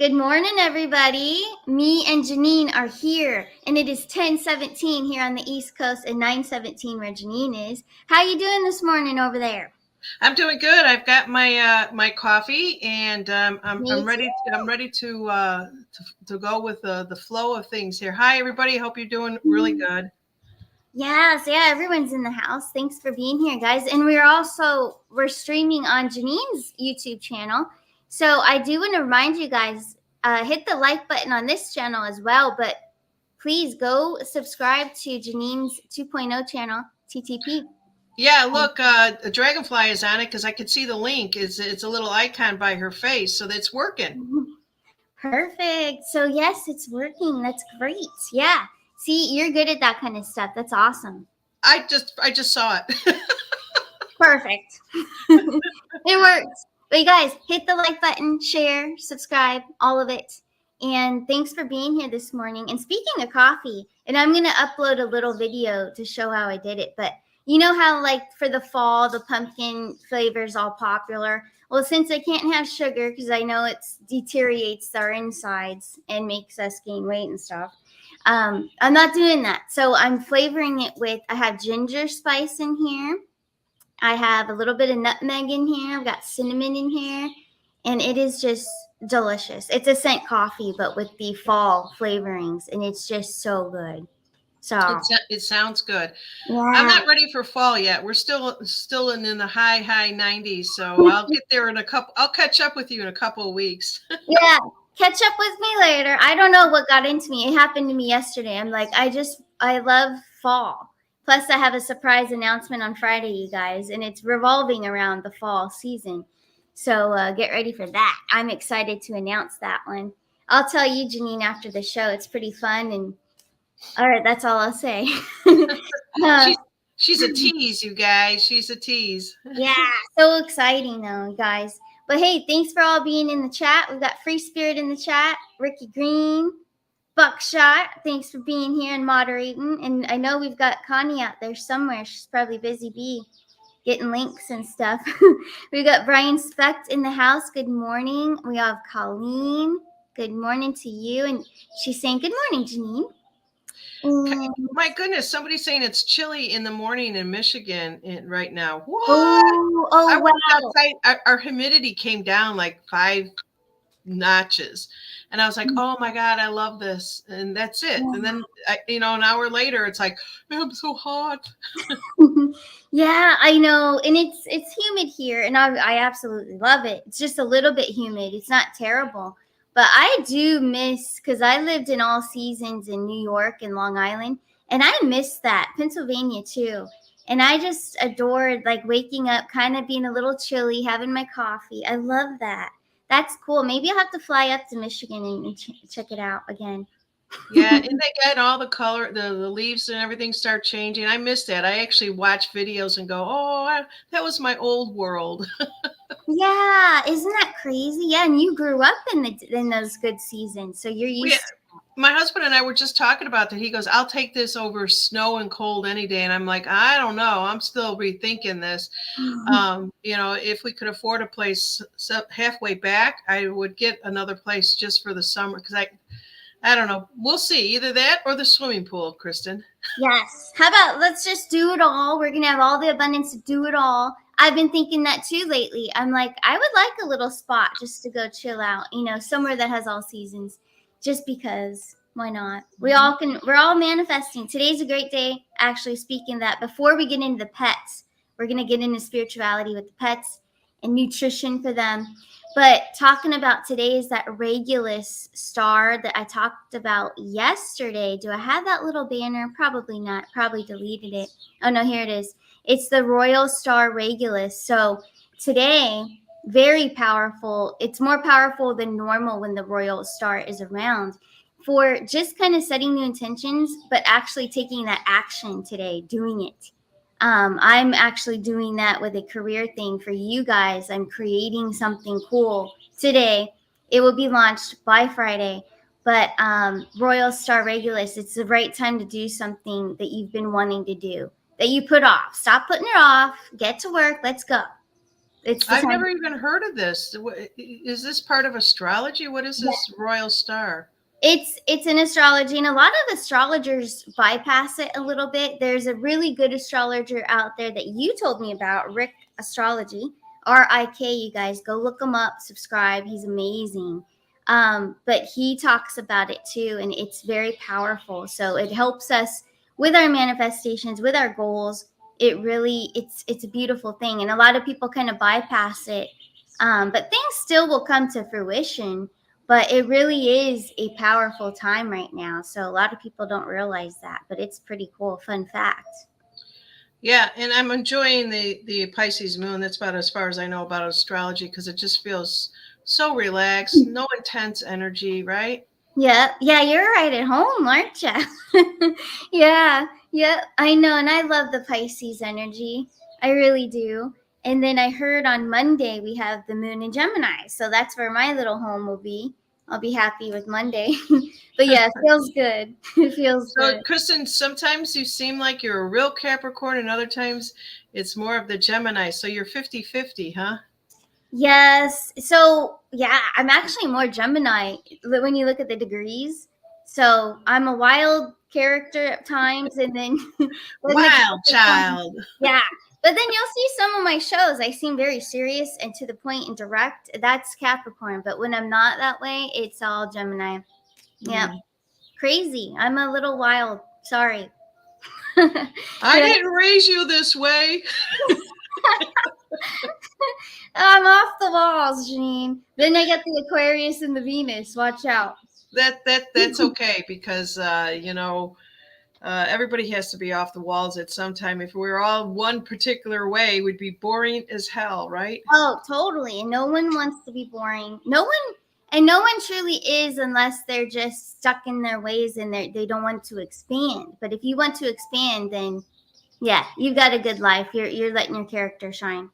Good morning, everybody. Me and Janine are here, and it is 10:17 here on the East Coast and 9:17 where Janine is. How you doing this morning over there? I'm doing good. I've got my coffee, and I'm Me ready. I'm ready to go with the flow of things here. Hi, everybody. Hope you're doing really too. good. Yes, yeah, everyone's in the house. Thanks for being here, guys. And we're streaming on Janine's YouTube channel. So I do want to remind you guys, hit the like button on this channel as well, but please go subscribe to Janine's 2.0 channel, TTP. Yeah, look, a dragonfly is on it because I could see the link. It's a little icon by her face, so that's working. Perfect. So yes, it's working. That's great. Yeah. See, you're good at that kind of stuff. That's awesome. I just saw it. Perfect. It works. But you guys, hit the like button, share, subscribe, all of it. And thanks for being here this morning. And speaking of coffee, and I'm going to upload a little video to show how I did it. But you know how, like, for the fall, the pumpkin flavor is all popular? Well, since I can't have sugar because I know it deteriorates our insides and makes us gain weight and stuff, I'm not doing that. So I'm flavoring it with, I have ginger spice in here. I have a little bit of nutmeg in here. I've got cinnamon in here, and it is just delicious. It's a scent coffee, but with the fall flavorings, and it's just so good. So, It sounds good. I'm yeah. not ready for fall yet. We're still in the high 90s, so I'll get there in a couple. I'll catch up with you in a couple of weeks. Yeah. Catch up with me later. I don't know what got into me. It happened to me yesterday. I'm like, I love fall. Plus, I have a surprise announcement on Friday, you guys, and it's revolving around the fall season. So get ready for that. I'm excited to announce that one. I'll tell you, Janine, after the show. It's pretty fun. And all right, that's all I'll say. uh, She's she's a tease, you guys. She's a tease. Yeah, so exciting though, guys. But hey, thanks for all being in the chat. We've got Free Spirit in the chat, Ricky Green, Buckshot. Thanks for being here and moderating. And I know we've got Connie out there somewhere. She's probably busy bee getting links and stuff. We got Brian Specht in the house. Good morning. We have Colleen. Good morning to you. And she's saying, good morning, Janine. My goodness, somebody's saying it's chilly in the morning in Michigan right now. What? Oh, I oh, walked wow. outside. Our humidity came down like 5 notches, and I was like, "Oh my God, I love this!" And that's it. And then, an hour later, it's like, "I'm so hot." Yeah, I know, and it's humid here, and I absolutely love it. It's just a little bit humid. It's not terrible, but I do miss because I lived in all seasons in New York and Long Island, and I miss that Pennsylvania too. And I just adored like waking up, kind of being a little chilly, having my coffee. I love that. That's cool. Maybe I'll have to fly up to Michigan and check it out again. Yeah, and they get all the color, the leaves and everything start changing. I miss that. I actually watch videos and go, "Oh, that was my old world." Yeah, isn't that crazy? Yeah, and you grew up in those good seasons, so you're We used My husband and I were just talking about that. He goes, "I'll take this over snow and cold any day." And I'm like, "I don't know. I'm still rethinking this." to. If we could afford a place halfway back, I would get another place just for the summer because I don't know. We'll see. Either that or the swimming pool, Kristen. Yes. How about let's just do it all? We're gonna have all the abundance to do it all. I've been thinking that too lately. I'm like, I would like a little spot just to go chill out, somewhere that has all seasons. Just because. Why not? We're all manifesting. Today's a great day. Actually, speaking of that, before we get into the pets, we're gonna get into spirituality with the pets and nutrition for them. But talking about today is that Regulus star that I talked about yesterday. Do I have that little banner? Probably not. Probably deleted it. Oh no, here it is. It's the Royal Star Regulus. So today, very powerful. It's more powerful than normal when the Royal Star is around for just kind of setting new intentions, but actually taking that action today, doing it. I'm actually doing that with a career thing for you guys. I'm creating something cool today. It will be launched by Friday. But Royal Star Regulus, it's the right time to do something that you've been wanting to do, that you put off. Stop putting it off. Get to work. Let's go. It's the I've time. never even heard of this. Is this part of astrology? What is this royal star? It's in astrology, and a lot of astrologers bypass it a little bit. There's a really good astrologer out there that you told me about, Rick Astrology, RIK. You guys go look him up, subscribe. He's amazing. But he talks about it too, and it's very powerful. So it helps us with our manifestations, with our goals. It's a beautiful thing, and a lot of people kind of bypass it. But things still will come to fruition, but it really is a powerful time right now. So a lot of people don't realize that, but it's pretty cool. Fun fact. Yeah, and I'm enjoying the Pisces moon. That's about as far as I know about astrology because it just feels so relaxed, no intense energy, right? Yeah, yeah, you're right at home, aren't you? Yeah, yeah, I know, and I love the Pisces energy. I really do. And then I heard on Monday we have the moon in Gemini, so that's where my little home will be. I'll be happy with Monday. But yeah, it feels good. It feels So, good. Kristen, sometimes you seem like you're a real Capricorn, and other times it's more of the Gemini. So you're 50-50, huh? Yes. So, yeah, I'm actually more Gemini when you look at the degrees. So, I'm a wild character at times, and then then the Wild Capricorn. child. Yeah. But then you'll see some of my shows. I seem very serious and to the point and direct. That's Capricorn. But when I'm not that way, it's all Gemini. Yeah. Mm. Crazy. I'm a little wild. Sorry. I Yeah. didn't raise you this way. I'm off the walls, Janine. Then I get the Aquarius and the Venus. Watch out. That's okay because everybody has to be off the walls at some time. If we were all one particular way, we'd be boring as hell, right? Oh, totally. And no one wants to be boring. No one truly is unless they're just stuck in their ways and they don't want to expand. But if you want to expand, then yeah, you got a good life. You're letting your character shine.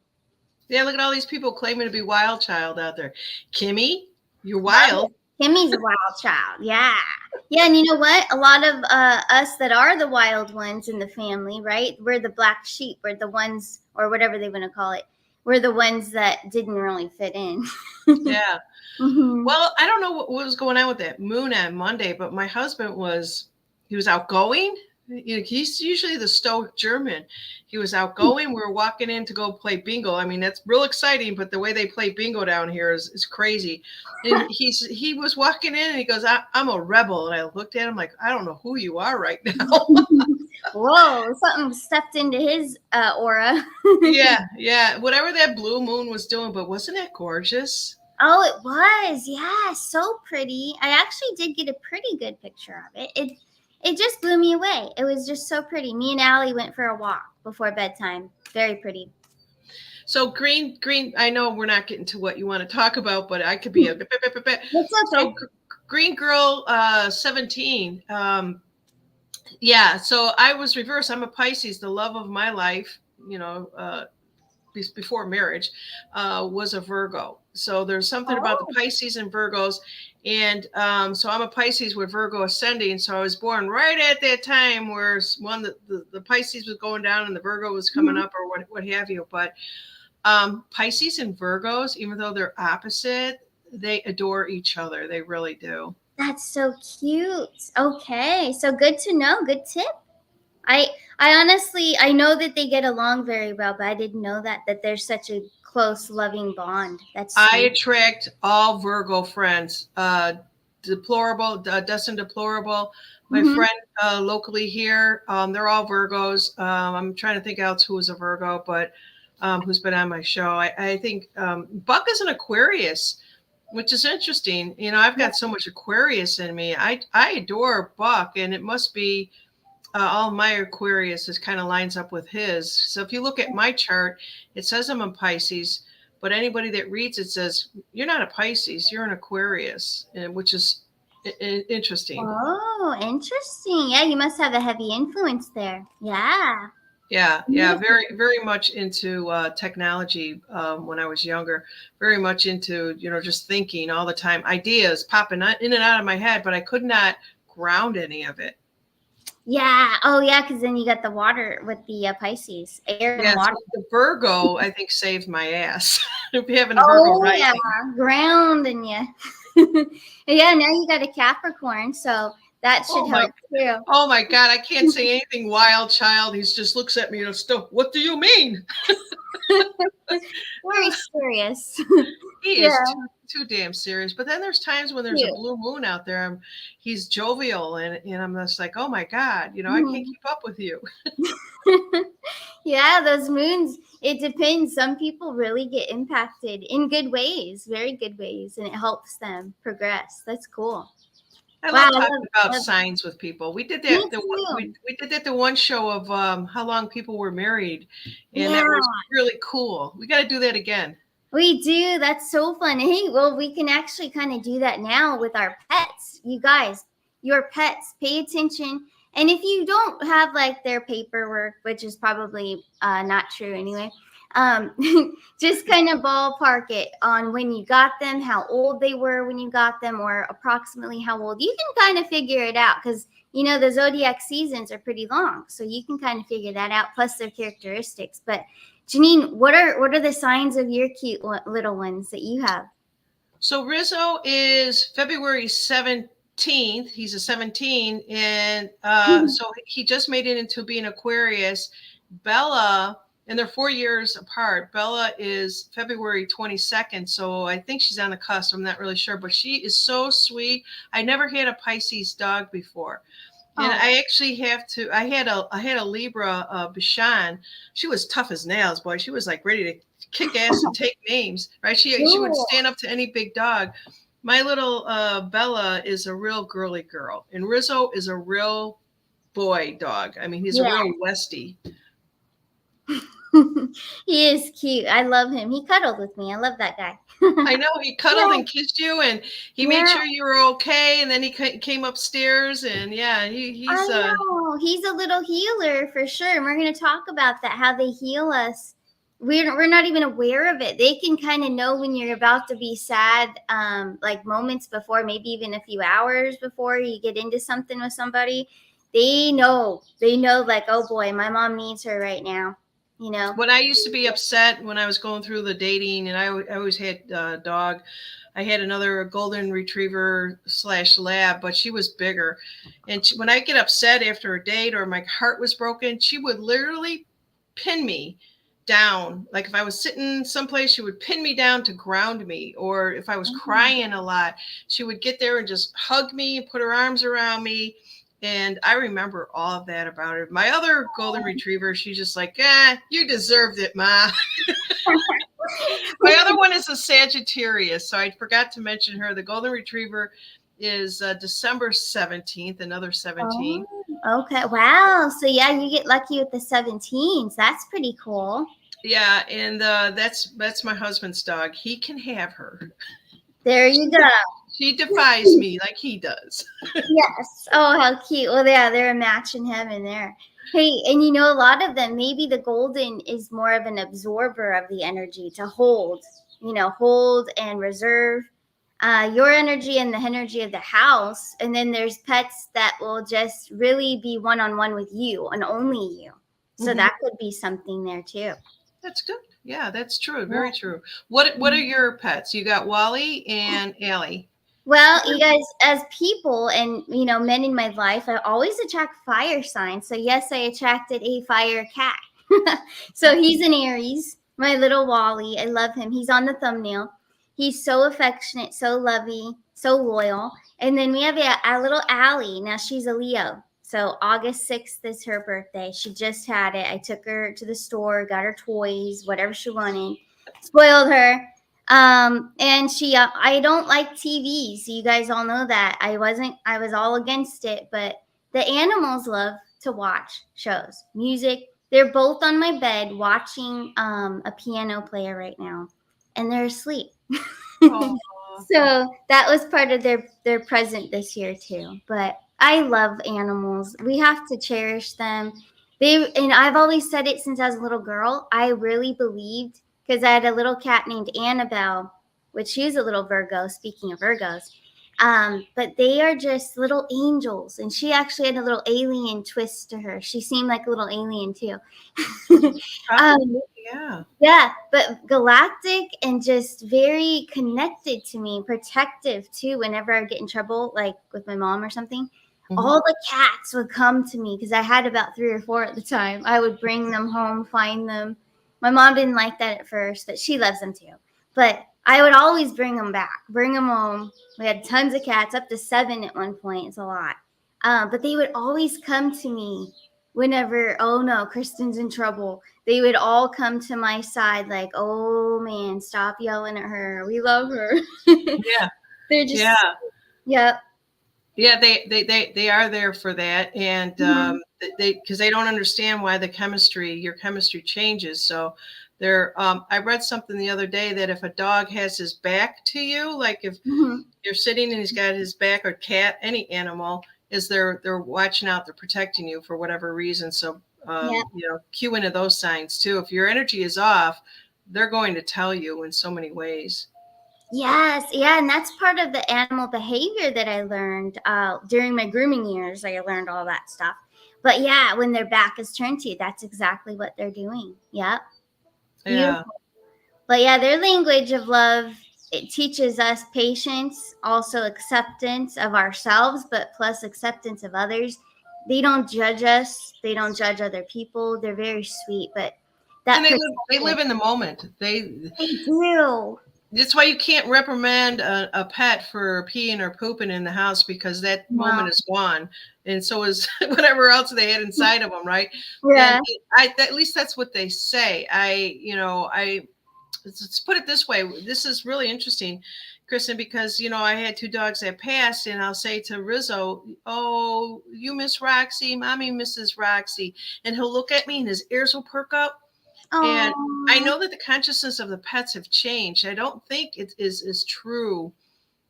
Yeah, look at all these people claiming to be wild child out there. Kimmy, you're Oh, wild. Kimmy's a wild child. Yeah. Yeah, and you know what? A lot of us that are the wild ones in the family, right? We're the black sheep. We're the ones, or whatever they want to call it. We're the ones that didn't really fit in. Yeah. Hmm. Well, I don't know what was going on with that moon on Monday, but my husband he was outgoing. He's usually the stoic German. He was outgoing. We were walking in to go play bingo. I mean, that's real exciting, but the way they play bingo down here is crazy. And he was walking in and he goes, I'm a rebel. And I looked at him like, I don't know who you are right now. Whoa, something stepped into his aura. Yeah. Whatever that blue moon was doing, but wasn't that gorgeous? Oh, it was. Yeah, so pretty. I actually did get a pretty good picture of it. It just blew me away. It was just so pretty. Me and Allie went for a walk before bedtime. Very pretty. So green. I know we're not getting to what you want to talk about, but I could be a. It's okay. So Green Girl 17. Yeah. So I was reversed. I'm a Pisces. The love of my life, before marriage, was a Virgo. So there's something about the Oh. Pisces and Virgos. And so I'm a Pisces with Virgo ascending. So I was born right at that time where the Pisces was going down and the Virgo was coming up, or what have you. But Pisces and Virgos, even though they're opposite, they adore each other. They really do. That's so cute. Okay, so good to know. Good tip. I I honestly I know that they get along very well, but I didn't know that there's such a close, loving bond. That's I sweet. attract all Virgo friends. Deplorable, Dustin Deplorable, my Hmm. friend locally here. They're all Virgos. I'm trying to think else who was a Virgo, but who's been on my show. I think Buck is an Aquarius, which is interesting. I've got so much Aquarius in me. I adore Buck, and it must be all my Aquarius is kind of lines up with his. So if you look at my chart, it says I'm a Pisces, but anybody that reads it says you're not a Pisces, you're an Aquarius, which is interesting. Oh, interesting. Yeah, you must have a heavy influence there. Yeah. Yeah, Beautiful. very, very much into technology when I was younger. Very much into just thinking all the time, ideas popping in and out of my head, but I could not ground any of it. Yeah. Oh, yeah. Because then you got the water with the Pisces, air and Yeah, water. so the Virgo, I think, saved my ass. Having a Virgo Oh, yeah. rising. Grounding you. Yeah. Now you got a Capricorn. So that should Oh my, help too. oh my God, I can't say anything wild, child. He just looks at me and still, what do you mean? Very serious. He Yeah. is too damn serious. But then there's times when there's a Cute. blue moon out there. He's jovial, and I'm just like, oh my God, I can't Mhm. keep up with you. Yeah, those moons, it depends. Some people really get impacted in good ways, very good ways, and it helps them progress. That's cool. I Wow, love I talking about love signs with people. We did me that. too. We did that the one show of how long people were married, and Yeah, that was really cool. We got to do that again. we do. That's so fun. Hey, well, we can actually kind of do that now with our pets. You guys, your pets, pay attention. And if you don't have like their paperwork, which is probably not true anyway, um, just kind of ballpark it on when you got them, how old they were when you got them, or approximately how old. You can kind of figure it out because the zodiac seasons are pretty long, so you can kind of figure that out. Plus their characteristics, but Janine, what are the signs of your cute little ones that you have? So Rizzo is February 17th. He's a 17, and so he just made it into being Aquarius. Bella, and they're 4 years apart. Bella is February 22nd, so I think she's on the cusp. I'm not really sure, but she is so sweet. I never had a Pisces dog before. And Oh, I actually have to. I had a Libra, Bashan. She was tough as nails, boy. She was like ready to kick ass and take names, right? She would cool. stand up to any big dog. My little Bella is a real girly girl, and Rizzo is a real boy dog. I mean, he's a Yeah. real Westie. He is cute. I love him. He cuddled with me. I love that guy. I know he cuddled Yeah, and kissed you, and he made yeah. sure you were okay. And then he came upstairs, and yeah, I he's know. He's a little healer for sure. And we're going to talk about that, how they heal us. We're not even aware of it. They can kind of know when you're about to be sad, like moments before, maybe even a few hours before you get into something with somebody. They know. They know, like, oh boy, my mom needs her right now. You know? when I used to be upset when I was going through the dating, and I always had a dog. I had another golden retriever slash lab, but she was bigger. And when I get upset after a date or my heart was broken, she would literally pin me down. Like if I was sitting someplace, she would pin me down to ground me. Or if I was crying a lot, she would get there and just hug me and put her arms around me. And I remember all of that about her. My other golden retriever, she's just like, you deserved it, Ma. My other one is a Sagittarius, so I forgot to mention her. The golden retriever is December 17th, another 17. Oh, okay. Wow. So yeah, you get lucky with the 17s. That's pretty cool. Yeah, and that's my husband's dog. He can have her. There She, you go. she defies me like he does. Yes. Oh, how cute. Well, yeah, they're a match in heaven there. Hey, and a lot of them, maybe the golden is more of an absorber of the energy to hold, hold and reserve your energy and the energy of the house. And then there's pets that will just really be one on one with you and only you. So Mhm. that could be something there too. That's good. Yeah, that's true. Yeah. Very true. What are your pets? You got Wally and Allie. Well, you guys, as people and men in my life, I always attract fire signs. So yes, I attracted a fire cat. So he's an Aries, my little Wally. I love him. He's on the thumbnail. He's so affectionate, so lovey, so loyal. And then we have a little Allie. Now she's a Leo. So August 6th is her birthday. She just had it. I took her to the store, got her toys, whatever she wanted, spoiled her. And I don't like TV, so you guys all know that. I was all against it, but the animals love to watch shows, music. They're both on my bed watching a piano player right now, and they're asleep. Oh, So that was part of their present this year too. But I love animals. We have to cherish them. And I've always said it since I was a little girl. I really believed because I had a little cat named Annabelle, which she's a little Virgo. Speaking of Virgos, But they are just little angels, and she actually had a little alien twist to her. She seemed like a little alien too. Probably, um, yeah. yeah, but galactic and just very connected to me, protective too. Whenever I get in trouble, like with my mom or something, Mhm. all the cats would come to me because I had about 3 or 4 at the time. I would bring them home, find them. My mom didn't like that at first, but she loves them too. But I would always bring them back, bring them home. We had tons of cats, up to 7 at one point. It's a lot. But they would always come to me whenever, oh no, Kristen's in trouble. They would all come to my side like, oh man, stop yelling at her. We love her. Yeah, They're yeah, just, yep. yeah. They are there for that, and Mm-hmm. they because they don't understand why your chemistry changes. So they're. I read something the other day that if a dog has his back to you, like if Mm-hmm. you're sitting and he's got his back, or cat, any animal, is they're watching out, they're protecting you for whatever reason. So Yep. cue into those signs too. If your energy is off, they're going to tell you in so many ways. Yes, yeah, and that's part of the animal behavior that I learned during my grooming years. I learned all that stuff. But yeah, when their back is turned to you, that's exactly what they're doing. Yep, Yeah, beautiful. But yeah, their language of love, it teaches us patience, also acceptance of ourselves, but plus acceptance of others. They don't judge us. They don't judge other people. They're very sweet, but and that they live protection, in the moment. they do. That's why you can't reprimand a pet for peeing or pooping in the house, because that No. moment is gone, and so is whatever else they had inside of them, right? And Yeah. at least that's what they say. Let's put it this way. This is really interesting, Kristen, because I had 2 dogs that passed, and I'll say to Rizzo, "Oh, you miss Roxy, mommy misses Roxy," and he'll look at me, and his ears will perk up, and I Oh. know that the consciousness of the pets have changed. I don't think it is true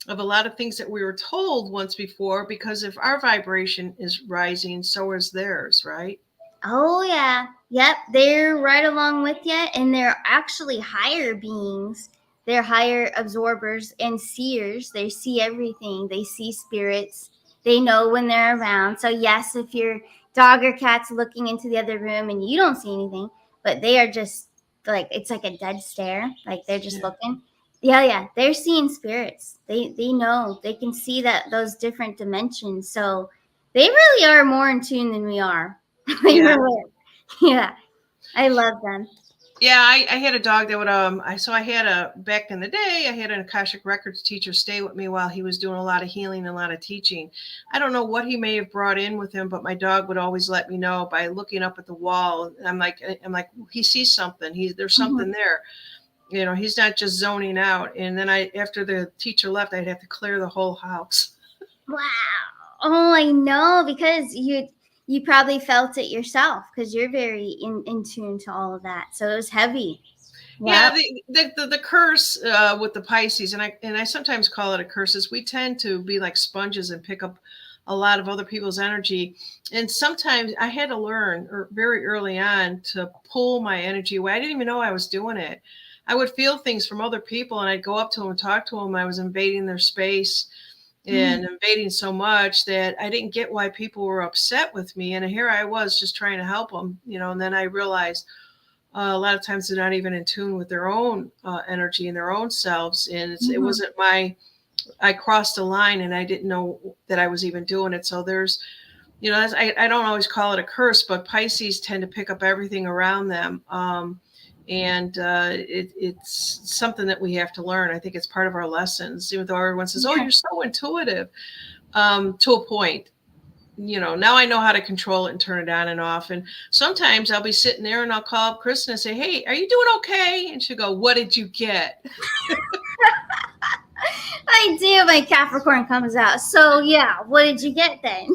of a lot of things that we were told once before, because if our vibration is rising, so is theirs, right? Oh yeah. Yep, they're right along with you, and they're actually higher beings. They're higher absorbers and seers. They see everything. They see spirits. They know when they're around. So yes, if your dog or cat's looking into the other room and you don't see anything, but they are just like, it's like a dead stare, like they're just Yeah. looking. Yeah, yeah, they're seeing spirits. They know. They can see that those different dimensions. So they really are more in tune than we are. They Yeah. really, yeah, I love them. Yeah, I had a dog that would I had a back in the day, I had an Akashic Records teacher stay with me while he was doing a lot of healing and a lot of teaching. I don't know what he may have brought in with him, but my dog would always let me know by looking up at the wall. I'm like he sees something. There's Mhm. something there. He's not just zoning out. And then after the teacher left, I'd have to clear the whole house. Wow. Oh, I know, because you probably felt it yourself because you're very in tune to all of that. So it was heavy. Yeah, Yep. the curse with the Pisces, and I sometimes call it a curse, is we tend to be like sponges and pick up a lot of other people's energy. And sometimes I had to learn very early on to pull my energy away. I didn't even know I was doing it. I would feel things from other people, and I'd go up to them and talk to them. I was invading their space Mm. and invading so much that I didn't get why people were upset with me. And here I was just trying to help them, and then I realized a lot of times they're not even in tune with their own energy and their own selves. And it Mhm. wasn't I crossed a line and I didn't know that I was even doing it. So there's, I don't always call it a curse, but Pisces tend to pick up everything around them. And it's something that we have to learn. I think it's part of our lessons, even though everyone says, "Oh, Yeah. you're so intuitive," to a point. Now I know how to control it and turn it on and off. And sometimes I'll be sitting there and I'll call up Kristen and say, "Hey, are you doing okay?" And she'll go, "What did you get?" I do. My Capricorn comes out. So yeah, what did you get then?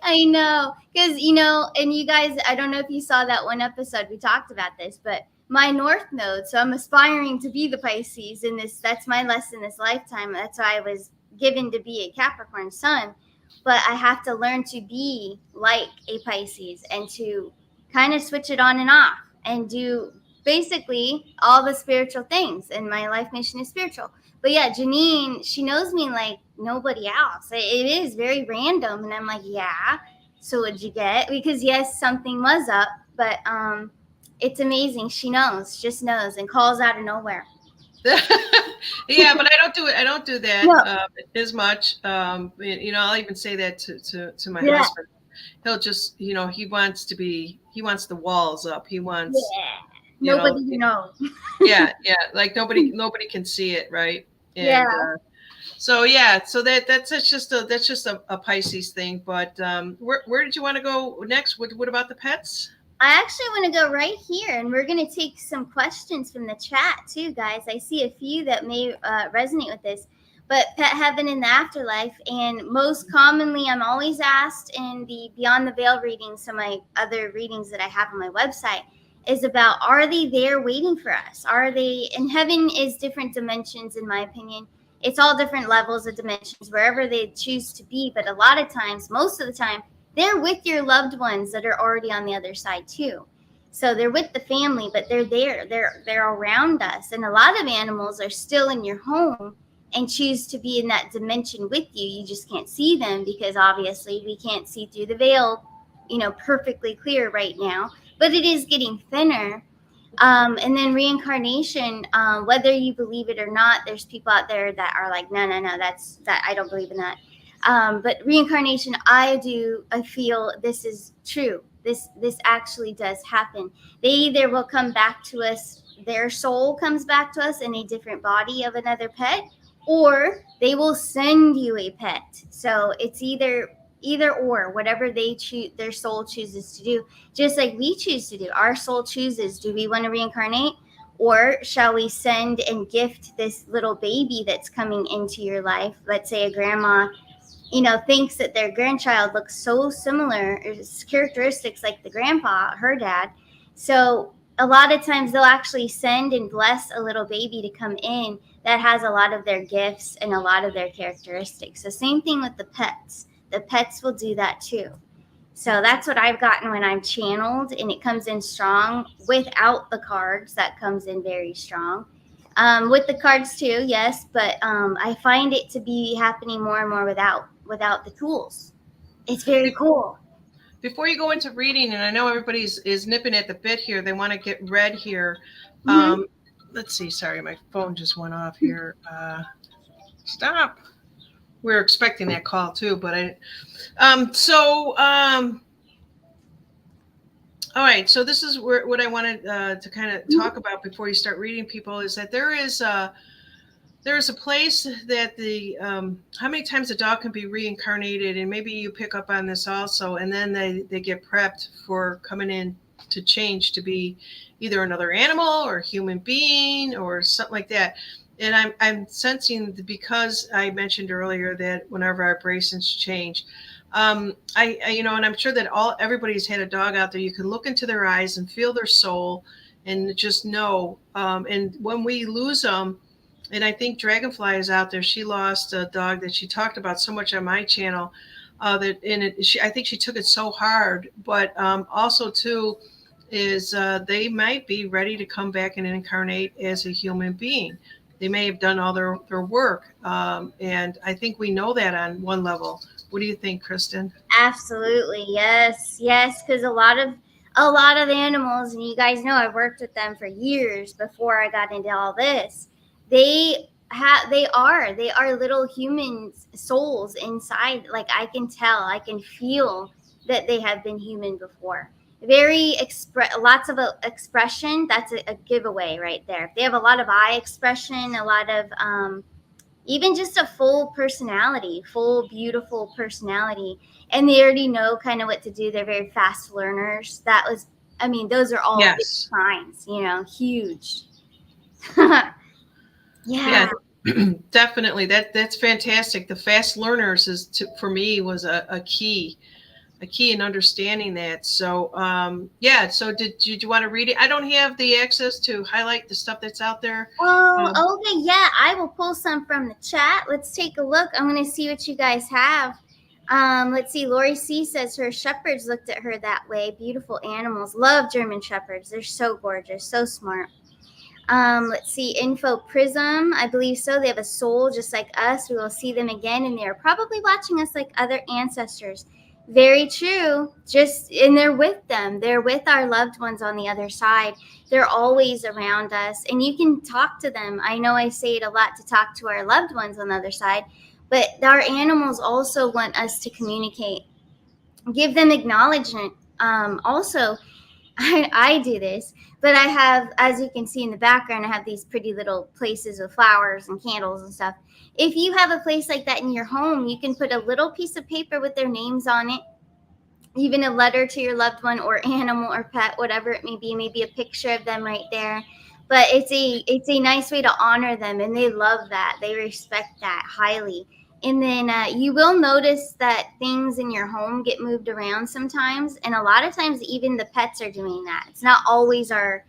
I know, because and you guys, I don't know if you saw that one episode we talked about this, but my North Node. So I'm aspiring to be the Pisces in this. That's my lesson this lifetime. That's why I was given to be a Capricorn sun, but I have to learn to be like a Pisces and to kind of switch it on and off and do basically all the spiritual things. And my life mission is spiritual. But yeah, Janine, she knows me like nobody else. It is very random, and I'm like, yeah. So what'd you get? Because yes, something was up, but it's amazing. She knows, just knows, and calls out of nowhere. Yeah, but I don't do it. I don't do that No, as much. I'll even say that to my yeah, husband. He'll just, he wants the walls up. He wants, yeah. you know, Nobody knows. yeah, yeah, like nobody can see it, right? Yeah. And so yeah, so that's just a Pisces thing. But where did you want to go next? What about the pets? I actually want to go right here, and we're going to take some questions from the chat too, guys. I see a few that may resonate with this. But pet heaven in the afterlife, and most commonly, I'm always asked in the Beyond the Veil readings, some of my other readings that I have on my website, is about, are they there waiting for us? Are they in heaven? Is different dimensions, in my opinion. It's all different levels of dimensions wherever they choose to be. But a lot of times, most of the time, they're with your loved ones that are already on the other side too. So they're with the family, but they're there. They're around us. And a lot of animals are still in your home and choose to be in that dimension with you. You just can't see them because obviously we can't see through the veil, perfectly clear right now. But it is getting thinner. And then reincarnation, whether you believe it or not, there's people out there that are like, no, no, no, that I don't believe in that. But reincarnation, I feel this is true. This actually does happen. They either will come back to us, their soul comes back to us in a different body of another pet, or they will send you a pet. So it's either or, whatever they choose, their soul chooses to do, just like we choose to do. Our soul chooses, do we want to reincarnate, or shall we send and gift this little baby that's coming into your life? Let's say a grandma, thinks that their grandchild looks so similar, characteristics like the grandpa, her dad. So a lot of times they'll actually send and bless a little baby to come in that has a lot of their gifts and a lot of their characteristics. So same thing with the pets. The pets will do that too. So that's what I've gotten when I'm channeled, and it comes in strong without the cards. That comes in very strong. With the cards too, yes, but I find it to be happening more and more without the tools. It's very cool. Before you go into reading, and I know everybody's is nipping at the bit here, they want to get read here. Mm-hmm. Let's see. Sorry, my phone just went off here. Stop. We are expecting that call too, but I. All right. So this is what I wanted to kind of talk about before you start reading, people, is that there is a place that how many times a dog can be reincarnated, and maybe you pick up on this also, and then they get prepped for coming in to change to be either another animal or a human being or something like that. And I'm sensing, because I mentioned earlier that whenever our vibrations change, and I'm sure that everybody's had a dog out there. You can look into their eyes and feel their soul, and just know. And when we lose them, and I think Dragonfly is out there. She lost a dog that she talked about so much on my channel. I think she took it so hard. But also too is they might be ready to come back and incarnate as a human being. They may have done all their work, and I think we know that on one level. What do you think, Kristen? Absolutely, yes, yes. Because a lot of animals, and you guys know I've worked with them for years before I got into all this. They are little human souls inside. Like I can tell, I can feel that they have been human before. Very lots of expression. That's a giveaway right there. If they have a lot of eye expression, a lot of even just a full personality, full beautiful personality, and they already know kind of what to do. They're very fast learners. Those are all big Yes. signs, huge. Yeah, Yeah. definitely. That's fantastic. The fast learners for me was a key in understanding that. So yeah. So did you want to read it? I don't have the access to highlight the stuff that's out there. Um, Oh, okay. Yeah, I will pull some from the chat. Let's take a look. I'm going to see what you guys have. Let's see. Lori C says her shepherds looked at her that way. Beautiful animals. Love German shepherds. They're so gorgeous, so smart. Let's see, Info Prism. I believe so. They have a soul just like us. We will see them again, and they're probably watching us like other ancestors. Very true. And they're with them. They're with our loved ones on the other side. They're always around us, and you can talk to them. I know I say it a lot to talk to our loved ones on the other side, but our animals also want us to communicate. Give them acknowledgement. Also, I do this, but I have, as you can see in the background, I have these pretty little places with flowers and candles and stuff. If you have a place like that in your home, you can put a little piece of paper with their names on it, even a letter to your loved one or animal or pet, whatever it may be, maybe a picture of them right there. But it's a nice way to honor them, and they love that. They respect that highly. And then you will notice that things in your home get moved around sometimes, and a lot of times even the pets are doing that. It's not always our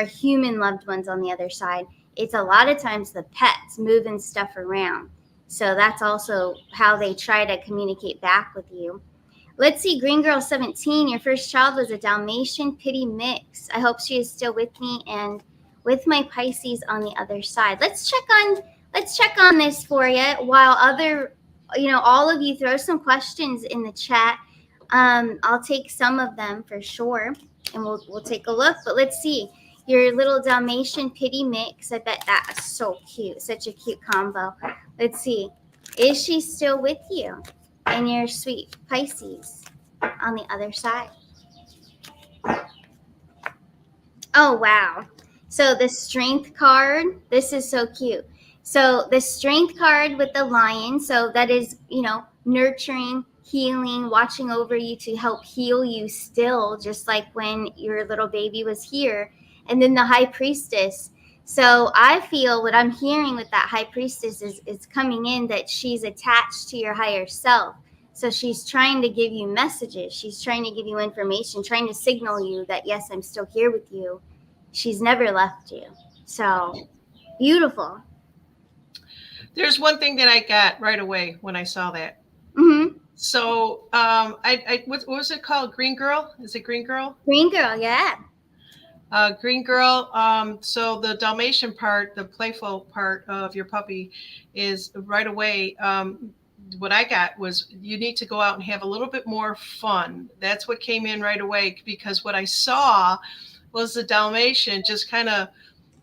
human loved ones on the other side. It's a lot of times the pets moving stuff around. So that's also how they try to communicate back with you. Let's see, Green Girl 17, your first child was a Dalmatian Pity mix. I hope she is still with me and with my Pisces on the other side. Let's check on this for you while all of you throw some questions in the chat. I'll take some of them for sure, and we'll take a look. But let's see, your little Dalmatian Pity mix. I bet that's so cute, such a cute combo. Let's see, is she still with you? And your sweet Pisces on the other side. Oh, wow. So the strength card, this is so cute. So the strength card with the lion, so that is, nurturing, healing, watching over you to help heal you still, just like when your little baby was here. And then the high priestess. So I feel what I'm hearing with that high priestess is coming in that she's attached to your higher self. So she's trying to give you messages. She's trying to give you information, trying to signal you that, yes, I'm still here with you. She's never left you. So beautiful. There's one thing that I got right away when I saw that. Mm-hmm. So, what was it called? Green Girl? Is it Green Girl? Green Girl, yeah. Green Girl. So the Dalmatian part, the playful part of your puppy, is right away. What I got was you need to go out and have a little bit more fun. That's what came in right away, because what I saw was the Dalmatian just kind of.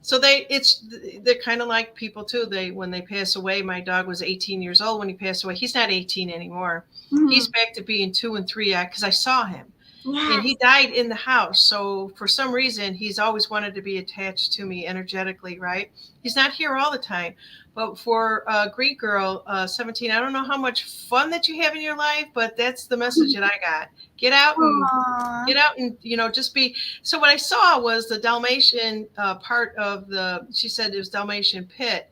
So they're kind of like people too. When they pass away, my dog was 18 years old when he passed away. He's not 18 anymore. Mm-hmm. He's back to being 2 and 3 because I saw him. Yes. And he died in the house. So for some reason, he's always wanted to be attached to me energetically, right? He's not here all the time. But for Greek Girl 17, I don't know how much fun that you have in your life, but that's the message that I got. Get out and just be. So what I saw was the Dalmatian part of she said it was Dalmatian pit,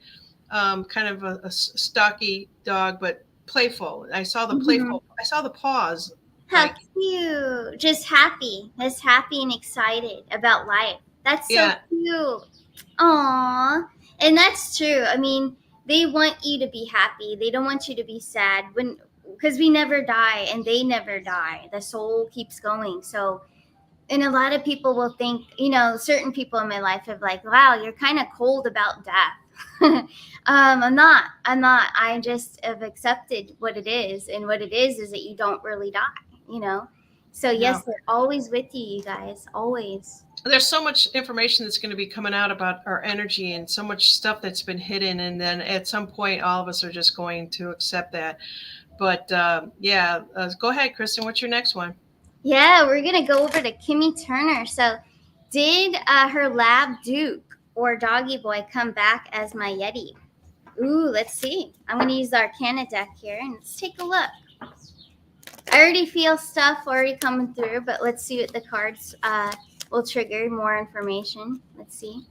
kind of a stocky dog, but playful. I saw the playful. I saw the paws. How cute. Just happy. Just happy and excited about life. That's so cute. Aww. And that's true. I mean, they want you to be happy. They don't want you to be sad because we never die and they never die. The soul keeps going. So, and a lot of people will think, certain people in my life have like, wow, you're kind of cold about death. I'm not. I just have accepted what it is. And what it is that you don't really die. So yes, they're always with you guys, always. There's so much information that's going to be coming out about our energy and so much stuff that's been hidden, and then at some point all of us are just going to accept that. But go ahead, Kristen. What's your next one? Yeah, we're gonna go over to Kimmy Turner. So did her lab Duke or Doggy Boy come back as my Yeti? Ooh, let's see. I'm gonna use the Arcana deck here and let's take a look. I already feel stuff already coming through, but let's see what the cards will trigger more information. Let's see.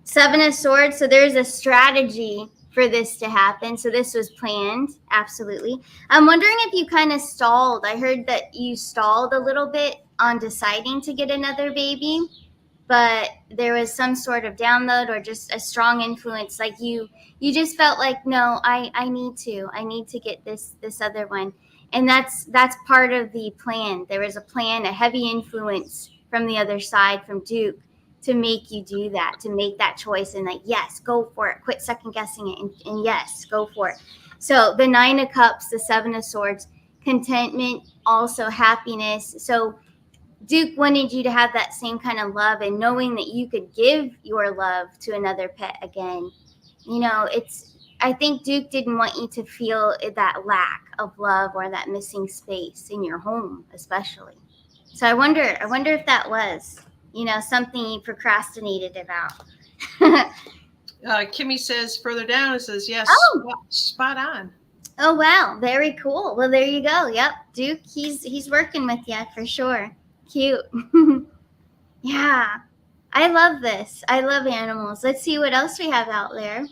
7 of Swords. So there's a strategy for this to happen. So this was planned. Absolutely. I'm wondering if you kind of stalled. I heard that you stalled a little bit on deciding to get another baby, but there was some sort of download or just a strong influence. Like you just felt like, no, I need to get this other one. And that's part of the plan. There was a plan, a heavy influence from the other side, from Duke, to make you do that, to make that choice and like, yes, go for it. Quit second guessing it and yes, go for it. So the 9 of Cups, the 7 of Swords, contentment, also happiness. So Duke wanted you to have that same kind of love and knowing that you could give your love to another pet again. I think Duke didn't want you to feel that lack of love or that missing space in your home, especially. So I wonder if that was, something you procrastinated about. Kimmy says further down, it says, yes, Oh, spot on. oh wow, very cool. Well, there you go. Yep, Duke, he's working with you for sure. Cute. Yeah, I love this. I love animals. Let's see what else we have out there.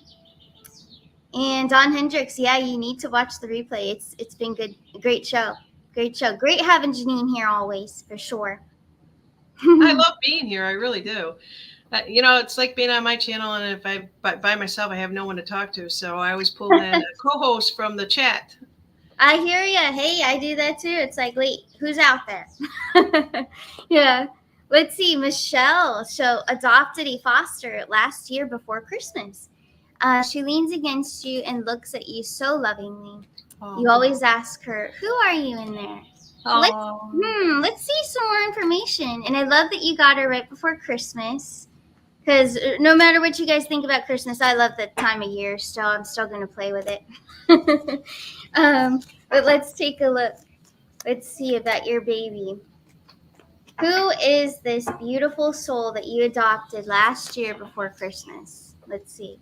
And Don Hendricks, yeah, you need to watch the replay. It's been good. Great show. Great show. Great having Janine here always, for sure. I love being here. I really do. It's like being on my channel, and if I by myself, I have no one to talk to. So I always pull in a co-host from the chat. I hear ya. Hey, I do that too. It's like, wait, who's out there? Yeah. Let's see. Michelle, so adopted a foster last year before Christmas. She leans against you and looks at you so lovingly. Oh. You always ask her, "Who are you in there?" Oh. Let's see some more information. And I love that you got her right before Christmas. Because no matter what you guys think about Christmas, I love the time of year. Still, I'm still going to play with it. But let's take a look. Let's see about your baby. Who is this beautiful soul that you adopted last year before Christmas? Let's see.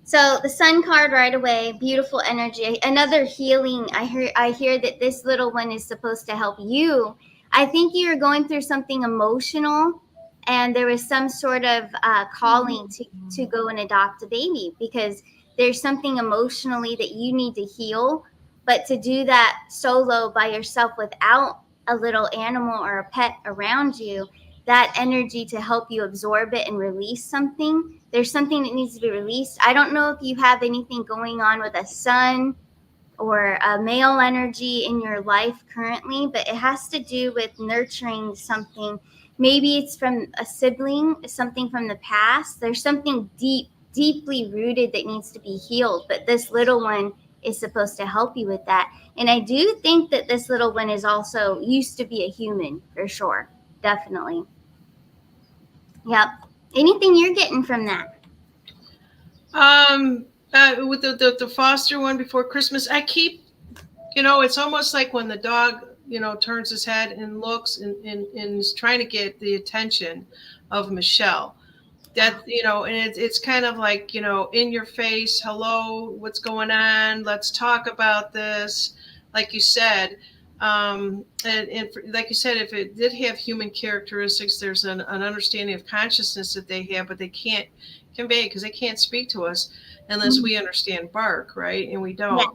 So the Sun card right away, beautiful energy, another healing. I hear that this little one is supposed to help you. I think you're going through something emotional, and there was some sort of calling to go and adopt a baby because there's something emotionally that you need to heal. But to do that solo by yourself without a little animal or a pet around you, that energy to help you absorb it and release something. There's something that needs to be released. I don't know if you have anything going on with a son or a male energy in your life currently, but it has to do with nurturing something. Maybe it's from a sibling, something from the past. There's something deeply rooted that needs to be healed, but this little one is supposed to help you with that. And I do think that this little one is also used to be a human, for sure. Definitely. Yep. Anything you're getting from that? With the foster one before Christmas, I keep, it's almost like when the dog, turns his head and looks and is trying to get the attention of Michelle. That, and it's kind of like, in your face, hello, what's going on? Let's talk about this. Like you said, like you said, if it did have human characteristics, there's an understanding of consciousness that they have, but they can't convey because they can't speak to us unless we understand bark, right? And we don't. Yeah.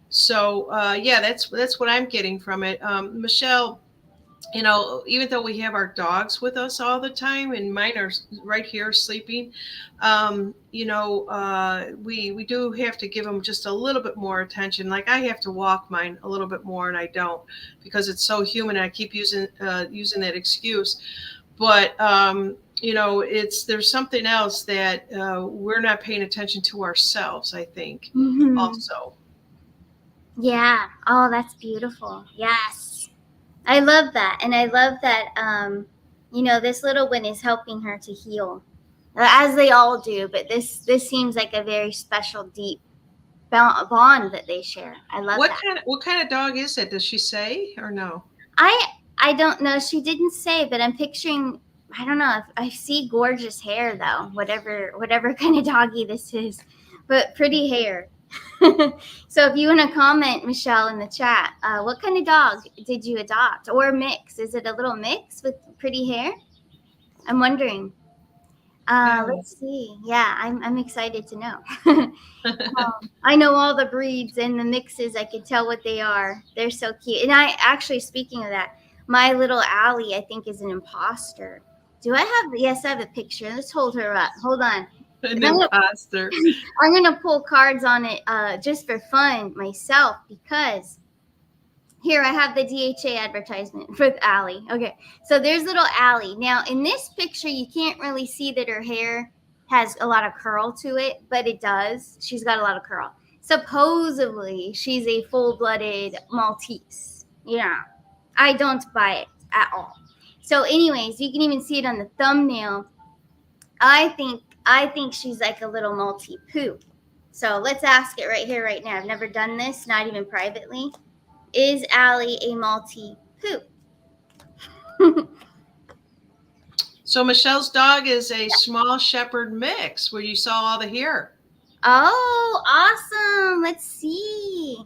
So that's what I'm getting from it. Michelle, even though we have our dogs with us all the time, and mine are right here sleeping, we do have to give them just a little bit more attention. Like I have to walk mine a little bit more, and I don't because it's so human. And I keep using that excuse, but there's something else that we're not paying attention to ourselves, I think, also. Yeah. Oh, that's beautiful. Yes. I love that. And I love that, this little one is helping her to heal, as they all do. But this seems like a very special, deep bond that they share. I love that. What kind of dog is it? Does she say or no? I don't know. She didn't say, but I'm picturing, I don't know. I see gorgeous hair, though, whatever kind of doggy this is, but pretty hair. So if you want to comment, Michelle, in the chat, what kind of dog did you adopt or mix? Is it a little mix with pretty hair? I'm wondering. Let's see. Yeah, I'm excited to know. I know all the breeds and the mixes. I could tell what they are. They're so cute. And I actually, speaking of that, my little Allie, I think, is an imposter. Do I have? Yes, I have a picture. Let's hold her up. Hold on. An imposter. I'm gonna pull cards on it just for fun myself because Here, I have the DHA advertisement for Allie. Okay, so there's little Allie. Now, in this picture, you can't really see that her hair has a lot of curl to it, but it does. She's got a lot of curl. Supposedly, she's a full-blooded Maltese. Yeah, I don't buy it at all. So, anyways, you can even see it on the thumbnail. I think she's like a little Maltese poo. So let's ask it right here, right now. I've never done this, not even privately. Is Allie a Maltese poo? So Michelle's dog is a small shepherd mix where you saw all the hair. Oh, awesome. Let's see.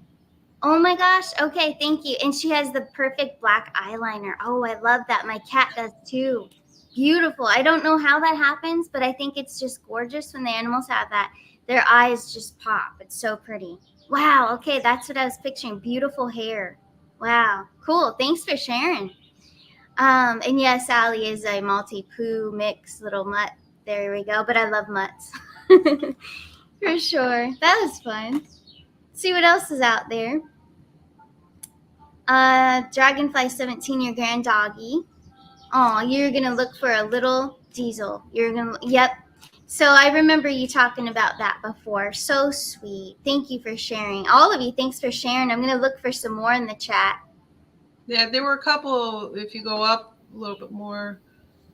Oh my gosh. Okay, thank you. And she has the perfect black eyeliner. Oh, I love that. My cat does too. Beautiful. I don't know how that happens, but I think it's just gorgeous when the animals have that. Their eyes just pop. It's so pretty. Wow. Okay, that's what I was picturing. Beautiful hair. Wow. Cool. Thanks for sharing. And yes, Sally is a Maltese poo mix little mutt. There we go. But I love mutts. For sure. That was fun. Let's see what else is out there. Dragonfly 17, your grand doggy. Oh, you're gonna look for a little diesel. Yep. So I remember you talking about that before. So sweet. Thank you for sharing. All of you, thanks for sharing. I'm gonna look for some more in the chat. Yeah, there were a couple. If you go up a little bit more,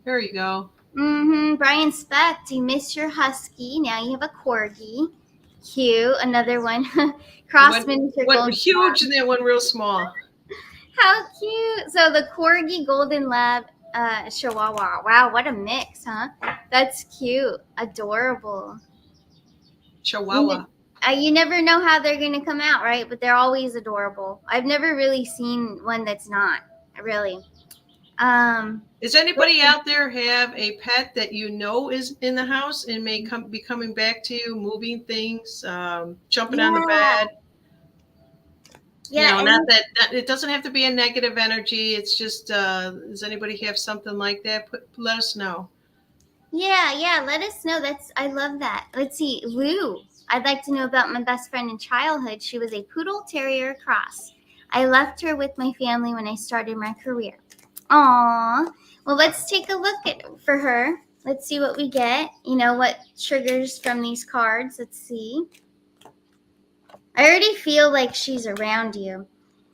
there you go. Brian Speck, do you miss your husky? Now you have a corgi. Cute. Another one. Cross miniature one golden huge lab. and then one real small. How cute. So the corgi golden lab chihuahua. Wow, what a mix, huh? That's cute. Adorable. Chihuahua. You never know how they're going to come out, right? But they're always adorable. I've never really seen one that's not, really. Does anybody out there have a pet that you know is in the house and may be coming back to you, moving things, jumping on the bed? Yeah, not that it doesn't have to be a negative energy. It's just, does anybody have something like that? Let us know. Yeah, let us know. I love that. Let's see, Lou. I'd like to know about my best friend in childhood. She was a poodle terrier cross. I left her with my family when I started my career. Aww. Well, let's take a look for her. Let's see what we get. What triggers from these cards. Let's see. I already feel like she's around you.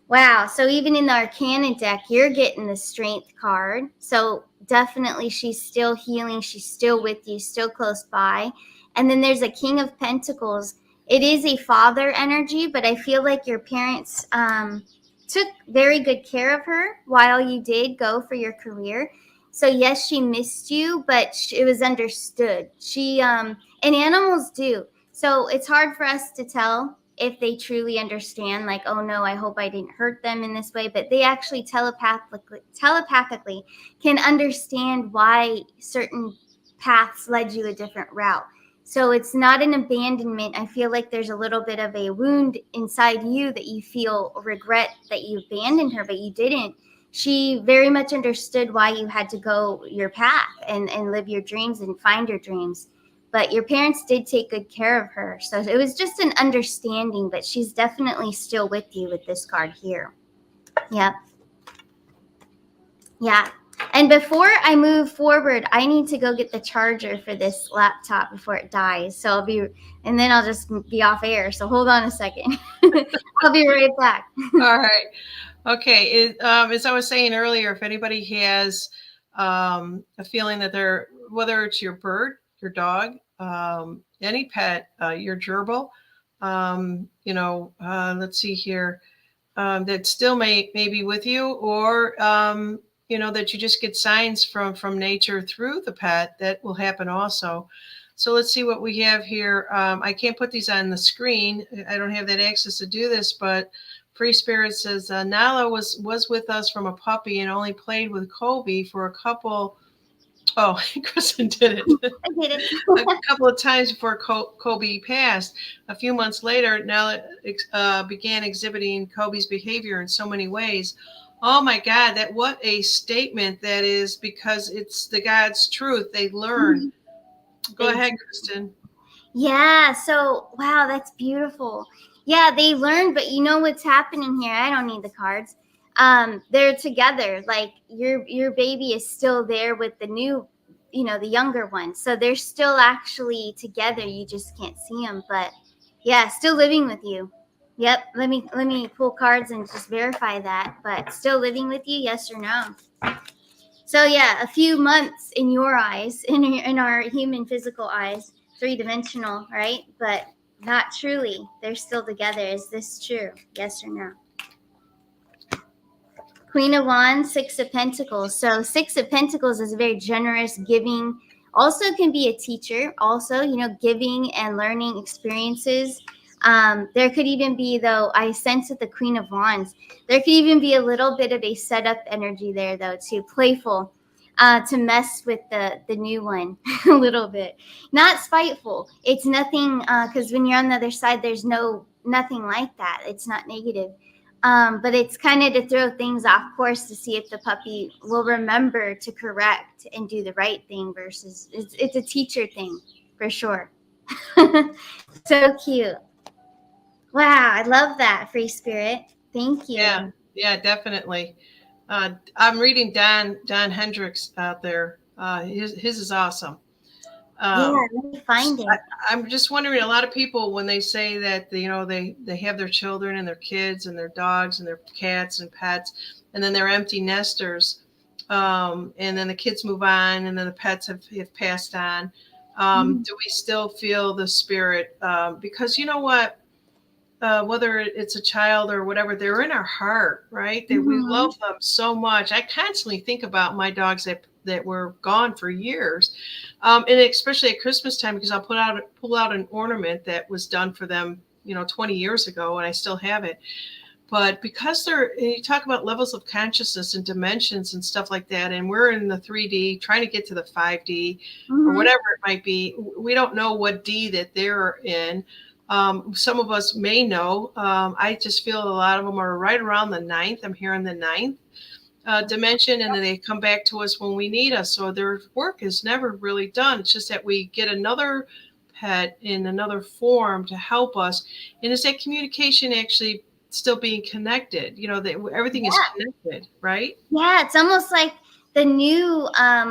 Wow. So even in the Arcana deck, you're getting the Strength card. So definitely she's still healing. She's still with you, still close by. And then there's a King of Pentacles. It is a father energy, but I feel like your parents took very good care of her while you did go for your career. So yes, she missed you, but it was understood. And animals do. So it's hard for us to tell if they truly understand, like, oh no, I hope I didn't hurt them in this way, but they actually telepathically can understand why certain paths led you a different route. So it's not an abandonment. I feel like there's a little bit of a wound inside you that you feel regret that you abandoned her, but you didn't. She very much understood why you had to go your path and live your dreams and find your dreams. But your parents did take good care of her. So it was just an understanding, but she's definitely still with you with this card here. Yep. Yeah. And before I move forward, I need to go get the charger for this laptop before it dies. So and then I'll just be off air. So hold on a second. I'll be right back. All right. Okay. As I was saying earlier, if anybody has a feeling that whether it's your bird, your dog, any pet, your gerbil, let's see here, that still may be with you, or that you just get signs from nature through the pet, that will happen also. So let's see what we have here. I can't put these on the screen. I don't have that access to do this, but Free Spirit says Nala was with us from a puppy and only played with Kobe for a couple. Oh, Kristen did it. I did it. A couple of times before Kobe passed. A few months later, Nala began exhibiting Kobe's behavior in so many ways. Oh my God, what a statement that is, because it's the God's truth. They learn. Go ahead, Kristen. Yeah. So, wow, that's beautiful. Yeah, they learn, but you know what's happening here? I don't need the cards. They're together. Like your baby is still there with the new, the younger one. So they're still actually together. You just can't see them, but yeah, still living with you. Yep. Let me pull cards and just verify that. But still living with you? Yes or no? So yeah, a few months in your eyes, in our human physical eyes, three-dimensional, right? But not truly. They're still together. Is this true? Yes or no? Queen of Wands, Six of Pentacles. So Six of Pentacles is a very generous, giving. Also can be a teacher. Also, giving and learning experiences. There could even be, though, I sense with the Queen of Wands, there could even be a little bit of a setup energy there, though, too. Playful, to mess with the new one a little bit. Not spiteful. It's nothing, because when you're on the other side, there's nothing like that. It's not negative. But it's kind of to throw things off course to see if the puppy will remember to correct and do the right thing versus it's a teacher thing for sure. So cute. Wow, I love that, free spirit. Thank Yeah, you. yeah, definitely. I'm reading Don Hendricks out there. His is awesome. Yeah, Um, let me find I, it. I'm just wondering, a lot of people when they say that they have their children and their kids and their dogs and their cats and pets, and then they're empty nesters, and then the kids move on, and then the pets have passed on. Mhm. Do we still feel the spirit? Because you know what, whether it's a child or whatever, they're in our heart, right? That we Mhm. love them so much. I constantly think about my dogs that were gone for years, and especially at Christmas time because I'll pull out an ornament that was done for them, 20 years ago, and I still have it. But because you talk about levels of consciousness and dimensions and stuff like that, and we're in the 3D trying to get to the 5D or Mhm. whatever it might be, we don't know what D that they're in. Some of us may know. I just feel a lot of them are right around the ninth. I'm hearing the ninth dimension, and then they come back to us when we need us. So their work is never really done. It's just that we get another pet in another form to help us. And is that communication actually still being connected? That everything is Yeah. connected, right? Yeah, it's almost like the new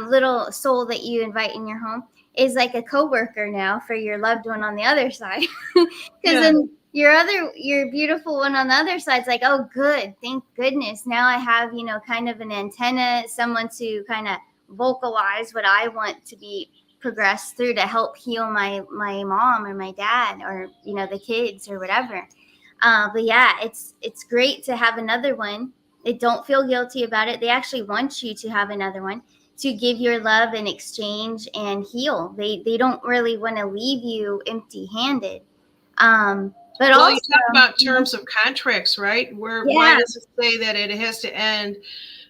little soul that you invite in your home is like a coworker now for your loved one on the other side. Because Yeah. then your beautiful one on the other side's like, oh, good, thank goodness. Now I have, kind of an antenna, someone to kind of vocalize what I want to be progressed through to help heal my mom or my dad or the kids or whatever. But yeah, it's great to have another one. They don't feel guilty about it. They actually want you to have another one to give your love and exchange and heal. They don't really want to leave you empty handed. But Well, you also, talk about terms of contracts, right? Why yeah, does it say that it has to end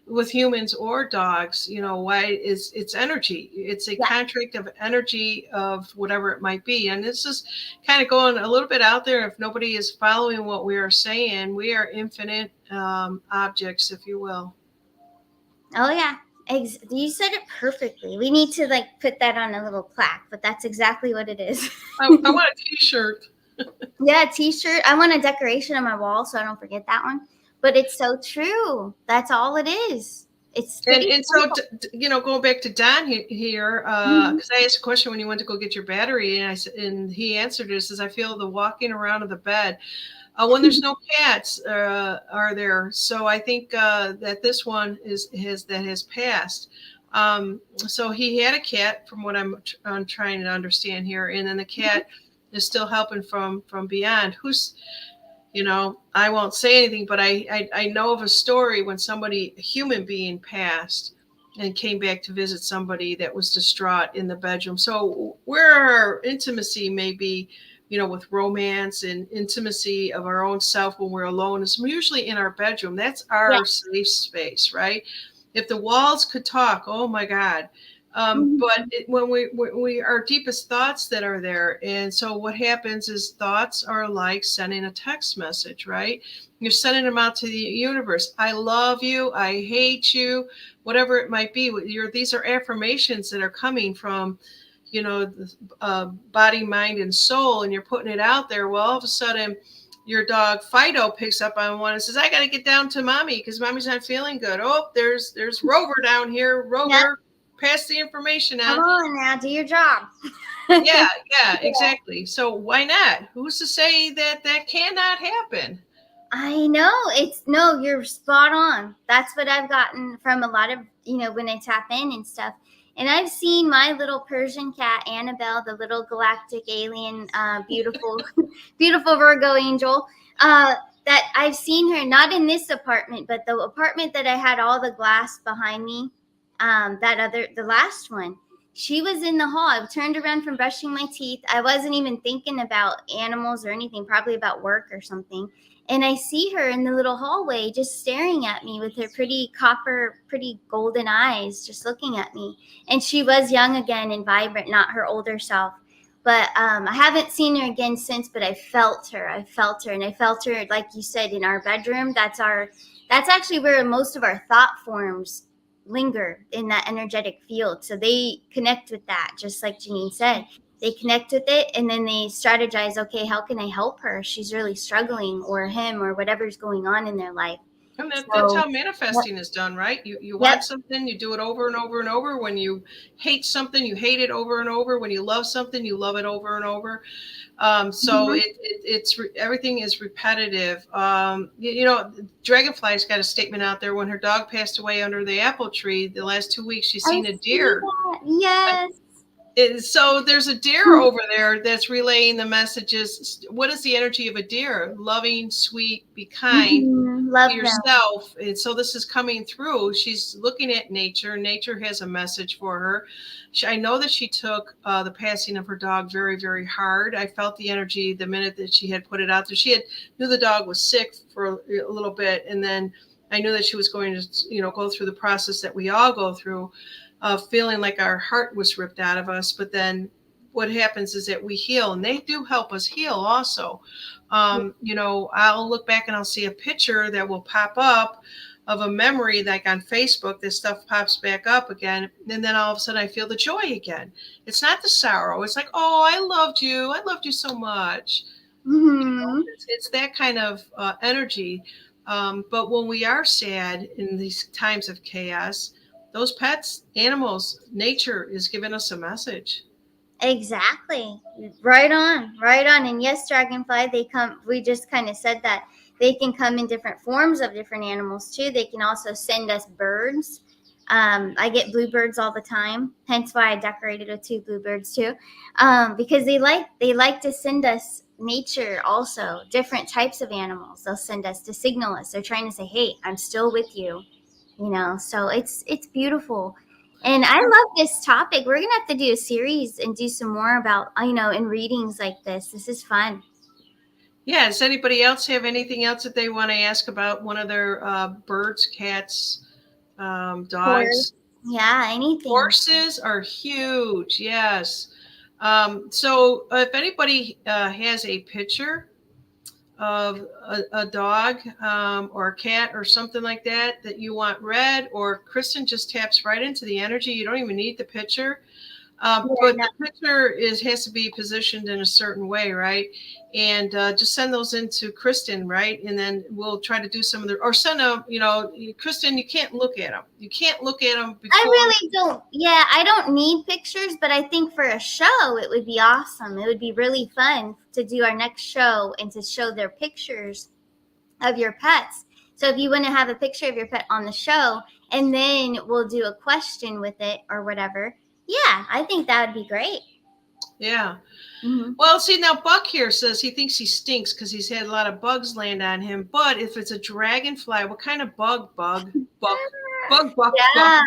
with humans or dogs? Why is it's energy? It's a yeah, contract of energy of whatever it might be. And this is kind of going a little bit out there. If nobody is following what we are saying, we are infinite objects, if you will. oh yeah. You said it perfectly. We need to like put that on a little plaque, but that's exactly what it is. I want a T-shirt. Yeah, t-shirt. I want a decoration on my wall so I don't forget that one. But it's so true. That's all it is. It's And pretty and so simple. going back to Don here, Mhm. because I asked a question when he went to go get your battery, and I said, and he answered it, says, I feel the walking around of the bed. When there's no cats, are there? So I think that this one has passed. So he had a cat, from what I'm trying to understand here, and then the cat is still helping from beyond. I won't say anything, but I know of a story when somebody, a human being, passed and came back to visit somebody that was distraught in the bedroom. So where our intimacy may be, with romance and intimacy of our own self when we're alone, is usually in our bedroom. That's Yeah. our safe space, right? If the walls could talk, oh my God. But Mhm. when we our deepest thoughts that are there, and so what happens is thoughts are like sending a text message, right? You're sending them out to the universe. I love you. I hate you. Whatever it might be. These are affirmations that are coming from, body, mind, and soul, and you're putting it out there. Well, all of a sudden, your dog Fido picks up on one and says, "I got to get down to mommy because mommy's not feeling good." Oh, there's Rover down here. Yep. Rover, pass the information Come on. on now, do your job. Yeah, yeah, exactly. So why not? Who's to say that that cannot happen? I know no, you're spot on. That's what I've gotten from a lot of, when I tap in and stuff. And I've seen my little Persian cat, Annabelle, the little galactic alien, beautiful, beautiful Virgo angel. That I've seen her not in this apartment, but the apartment that I had all the glass behind me. The last one. She was in the hall. I turned around from brushing my teeth. I wasn't even thinking about animals or anything, probably about work or something. And I see her in the little hallway just staring at me with her pretty golden eyes, just looking at me. And she was young again and vibrant, not her older self. But I haven't seen her again since, but I felt her. And I felt her, like you said, in our bedroom. That's actually where most of our thought forms linger, in that energetic field. So they connect with that, just like Janine said. They connect with it, and then they strategize, okay, how can I help her? She's really struggling, or him, or whatever's going on in their life. And that's So, how manifesting is done, right? You yep. want something, you do it over and over and over. When you hate something, you hate it over and over. When you love something, you love it over and over. So Mhm. it's everything is repetitive. Dragonfly's got a statement out there. When her dog passed away under the apple tree, the last 2 weeks, she's I seen a see deer. that. Yes. So there's a deer over there that's relaying the messages. What is the energy of a deer? Loving, sweet, be kind to Love them. yourself. And so this is coming through. She's looking at nature. Nature has a message for her. I know that she took the passing of her dog very, very hard. I felt the energy the minute that she had put it out there. She knew the dog was sick for a little bit, and then I knew that she was going to, go through the process that we all go through, of feeling like our heart was ripped out of us. But then what happens is that we heal, and they do help us heal also. I'll look back and I'll see a picture that will pop up of a memory, like on Facebook. This stuff pops back up again, and then all of a sudden I feel the joy again. It's not the sorrow. It's like, oh, I loved you so much. Mm-hmm. It's that kind of energy. But when we are sad in these times of chaos, those pets, animals, nature is giving us a message. Exactly. Right on. Right on. And yes, Dragonfly, we just kind of said that they can come in different forms of different animals too. They can also send us birds. I get bluebirds all the time, hence why I decorated with 2 bluebirds too, because they like to send us nature also, different types of animals. They'll send us to signal us. They're trying to say, "Hey, I'm still with you," So it's beautiful. And I love this topic. We're gonna have to do a series and do some more about, in readings like this. This is fun. Yeah. Does anybody else have anything else that they want to ask about one of their birds, cats, Horse. dogs? Yeah, anything. Horses are huge. Yes. So if anybody has a picture of a dog or a cat or something like that you want read, or Kristen just taps right into the energy. You don't even need the picture. Yeah, But no, the picture has to be positioned in a certain way, right? And just send those into Kristen, right? And then we'll try to do some of the, or send them, Kristen, you can't look at them. You can't look at them I before. really don't. Yeah, I don't need pictures, but I think for a show, it would be awesome. It would be really fun to do our next show and to show their pictures of your pets. So if you want to have a picture of your pet on the show, and then we'll do a question with it or whatever. Yeah, I think that would be great. Yeah. Mm-hmm. Well, see, now Buck here says he thinks he stinks because he's had a lot of bugs land on him. But if it's a dragonfly, what kind of bug? Buck. Yeah.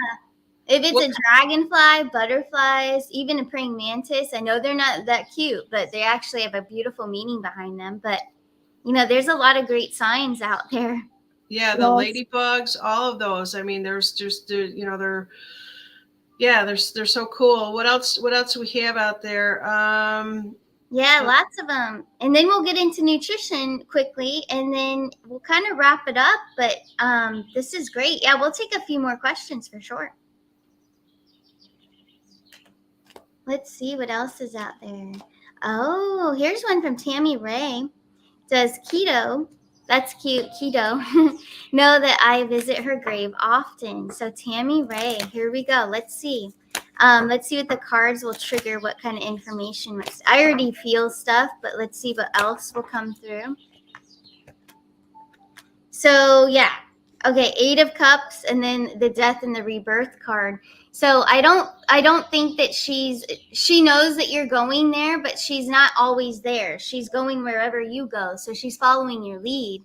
If it's What? a dragonfly, butterflies, even a praying mantis, I know they're not that cute, but they actually have a beautiful meaning behind them. But, there's a lot of great signs out there. Yeah, the Yes. ladybugs, all of those. I mean, there's just they're yeah, they're so cool. What else? What else do we have out there? Yeah, lots of them. And then we'll get into nutrition quickly, and then we'll kind of wrap it up. But this is great. Yeah, we'll take a few more questions for sure. Let's see what else is out there. Oh, here's one from Tammy Ray. Does keto, that's cute, keto, know that I visit her grave often? So Tammy Ray, here we go. Let's see. Let's see what the cards will trigger, what kind of information. I already feel stuff, but let's see what else will come through. So yeah. Okay, 8 of Cups and then the Death and the Rebirth card. So I don't think that she knows that you're going there, but she's not always there. She's going wherever you go. So she's following your lead.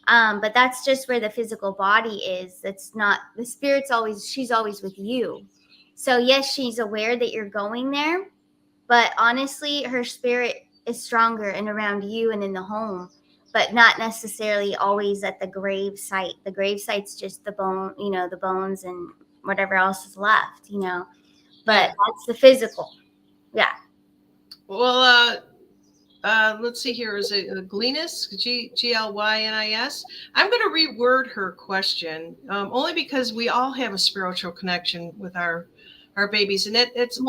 But that's just where the physical body is. That's not the spirit's always she's always with you. So yes, she's aware that you're going there, but honestly, her spirit is stronger and around you and in the home, but not necessarily always at the grave site. The grave site's just the bone, the bones and whatever else is left. But Yeah. that's the physical. Yeah. Well, let's see here. Is it Glynis? Glynis? I'm going to reword her question, only because we all have a spiritual connection with our babies, and that's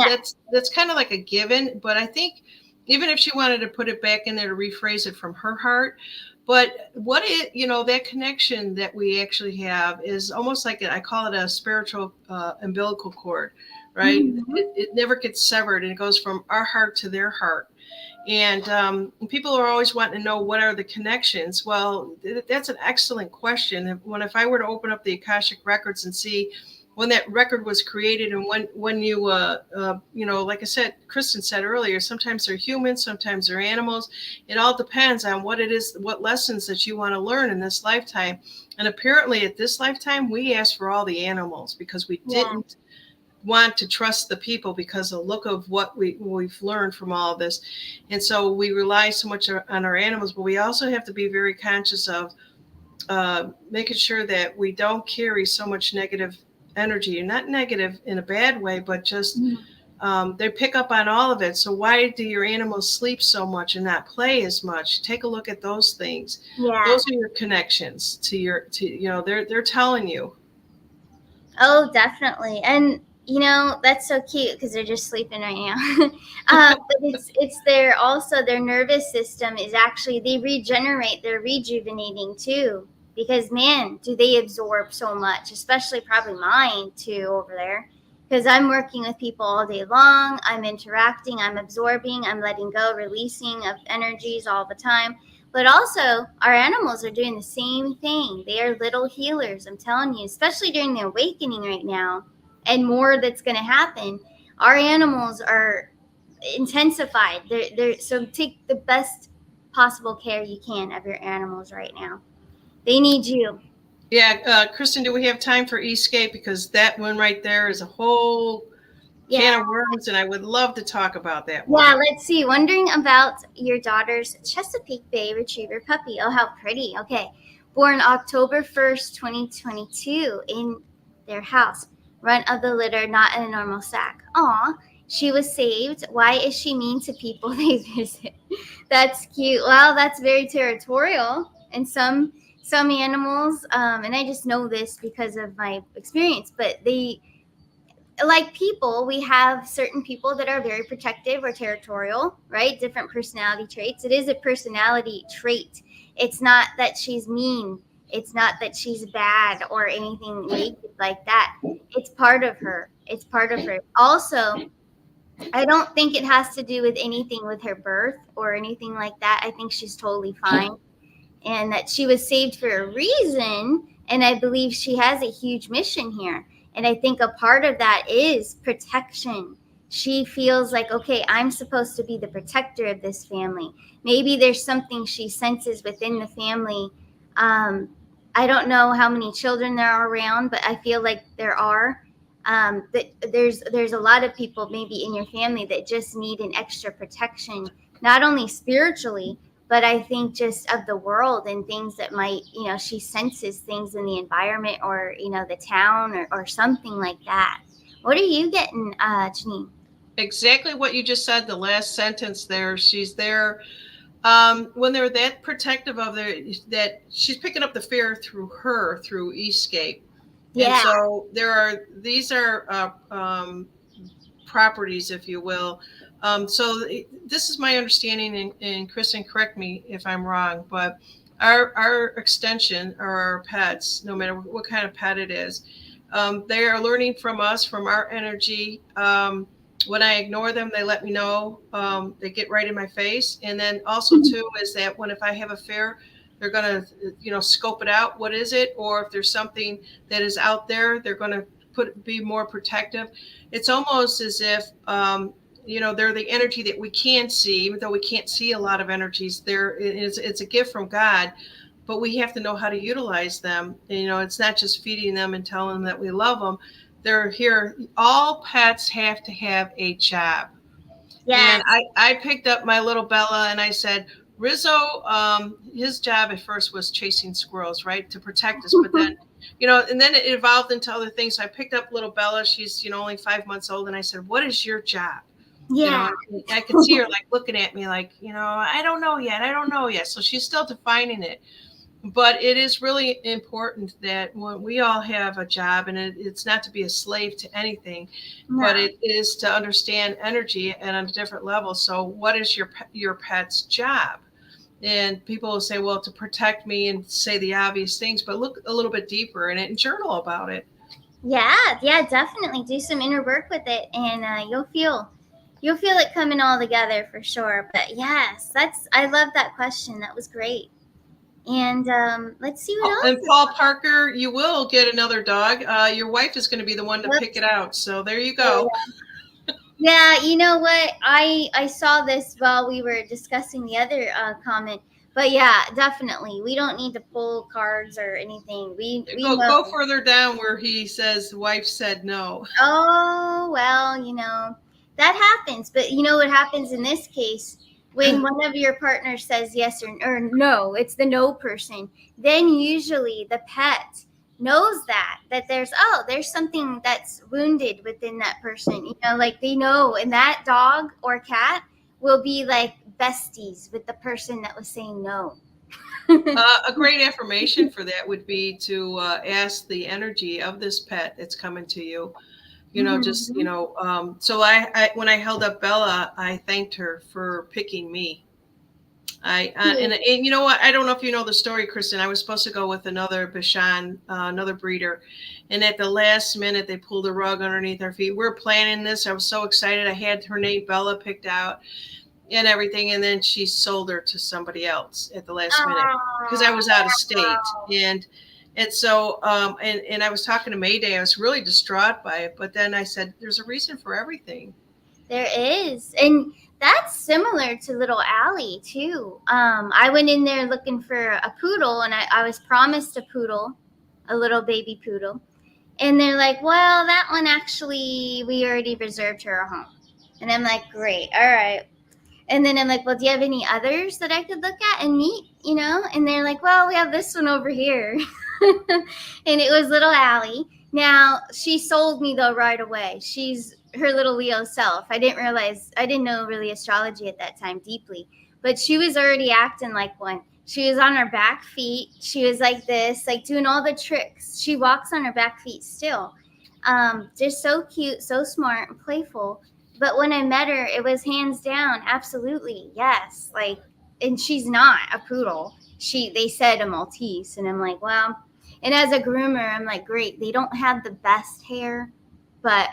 kind of like a given. But I think even if she wanted to put it back in there to rephrase it from her heart, but that connection that we actually have is almost like I call it a spiritual umbilical cord, right? Mm-hmm. It never gets severed, and it goes from our heart to their heart. And people are always wanting to know what are the connections. Well, that's an excellent question. If I were to open up the Akashic records and see when that record was created, and when you like I said, Kristen said earlier, sometimes they're humans, sometimes they're animals. It all depends on what it is, what lessons that you want to learn in this lifetime. And apparently, at this lifetime, we asked for all the animals because we didn't want to trust the people because of the look of what we've learned from all of this. And so we rely so much on our animals, but we also have to be very conscious of making sure that we don't carry so much negative energy, and not negative in a bad way, but just they pick up on all of it. So why do your animals sleep so much and not play as much? Take a look at those things. Yeah. Those are your connections they're telling you. Oh, definitely. And that's so cute because they're just sleeping right now. But it's their nervous system is actually, they regenerate, they're rejuvenating too. Because man, do they absorb so much, especially probably mine too over there. Because I'm working with people all day long, I'm interacting, I'm absorbing, I'm letting go, releasing of energies all the time. But also, our animals are doing the same thing. They are little healers, I'm telling you, especially during the awakening right now, and more that's going to happen. Our animals are intensified. So take the best possible care you can of your animals right now. They need you. Yeah, Kristen, do we have time for Escape? Because that one right there is a whole Yeah. can of worms, and I would love to talk about that one. Yeah, let's see. Wondering about your daughter's Chesapeake Bay Retriever puppy. Oh, how pretty. Okay. Born October 1st, 2022 in their house. Runt of the litter, not in a normal sack. Aw, she was saved. Why is she mean to people they visit? That's cute. Well, that's very territorial. And some animals, and I just know this because of my experience, but they, like people, we have certain people that are very protective or territorial, right? Different personality traits. It is a personality trait. It's not that she's mean. It's not that she's bad or anything negative like that. It's part of her. It's part of her. Also, I don't think it has to do with anything with her birth or anything like that. I think she's totally fine, and that she was saved for a reason. And I believe she has a huge mission here. And I think a part of that is protection. She feels like, okay, I'm supposed to be the protector of this family. Maybe there's something she senses within the family. I don't know how many children there are around, but I feel like there are. That there's a lot of people maybe in your family that just need an extra protection, not only spiritually, but I think just of the world and things that might, she senses things in the environment or, the town or something like that. What are you getting, Janine? Exactly what you just said, the last sentence there. She's there when they're that protective of that she's picking up the fear through Escape. And Yeah. so these are properties, if you will, This is my understanding, and Kristen, correct me if I'm wrong, but our extension or our pets, no matter what kind of pet it is, they are learning from us, from our energy. When I ignore them, they let me know. They get right in my face, and then also too is that when if I have a fear, they're gonna scope it out. What is it? Or if there's something that is out there, they're gonna be more protective. It's almost as if they're the energy that we can't see, even though we can't see a lot of energies. It's a gift from God, but we have to know how to utilize them. It's not just feeding them and telling them that we love them. They're here. All pets have to have a job. And Yes. I picked up my little Bella and I said, Rizzo, his job at first was chasing squirrels, right, to protect us. But then, and then it evolved into other things. So I picked up little Bella. She's, only 5 months old. And I said, what is your job? Yeah. I could see her like looking at me like, I don't know yet. I don't know yet. So she's still defining it. But it is really important that when we all have a job, and it's not to be a slave to anything, but No. it is to understand energy and on a different level. So what is your pet's job? And people will say, well, to protect me, and say the obvious things, but look a little bit deeper in it and journal about it. Yeah, yeah, definitely do some inner work with it, and you'll feel it coming all together for sure. But yes, I love that question. That was great. And let's see what And else. Paul Parker, you will get another dog. Your wife is going to be the one to pick it Whoops. out. So there you go. Yeah, you know what? I saw this while we were discussing the other comment. But yeah, definitely. We don't need to pull cards or anything. We Go know. further down where he says wife said no. Oh, well, that happens. But you know what happens in this case? When one of your partners says yes or no, it's the no person, then usually the pet knows that there's something that's wounded within that person. Like they know, and that dog or cat will be like besties with the person that was saying no. A great affirmation for that would be to ask the energy of this pet that's coming to you. Mhm. So when I held up Bella, I thanked her for picking me. And you know what? I don't know if you know the story, Kristen. I was supposed to go with another Bashan, another breeder, and at the last minute they pulled the rug underneath our feet. We're planning this. I was so excited. I had her name Bella picked out and everything, and then she sold her to somebody else at the last minute because I Oh, was out of state. wow. And so and I was talking to Mayday. I was really distraught by it, but then I said, "There's a reason for everything." There is. And that's similar to little Allie too. I went in there looking for a poodle, and I was promised a poodle, a little baby poodle. And they're like, well, that one actually, we already reserved her a home. And I'm like, great, all right. And then I'm like, well, do you have any others that I could look at and meet? And they're like, well, we have this one over here. And it was little Allie. Now, she sold me though right away. She's her little Leo self. I didn't know really astrology at that time deeply, but she was already acting like one. She was on her back feet. She was like this, like doing all the tricks. She walks on her back feet still. Just so cute, so smart and playful. But when I met her, it was hands down, absolutely, yes. Like, and she's not a poodle. They said a Maltese, and I'm like, well. And as a groomer, I'm like, great. They don't have the best hair, but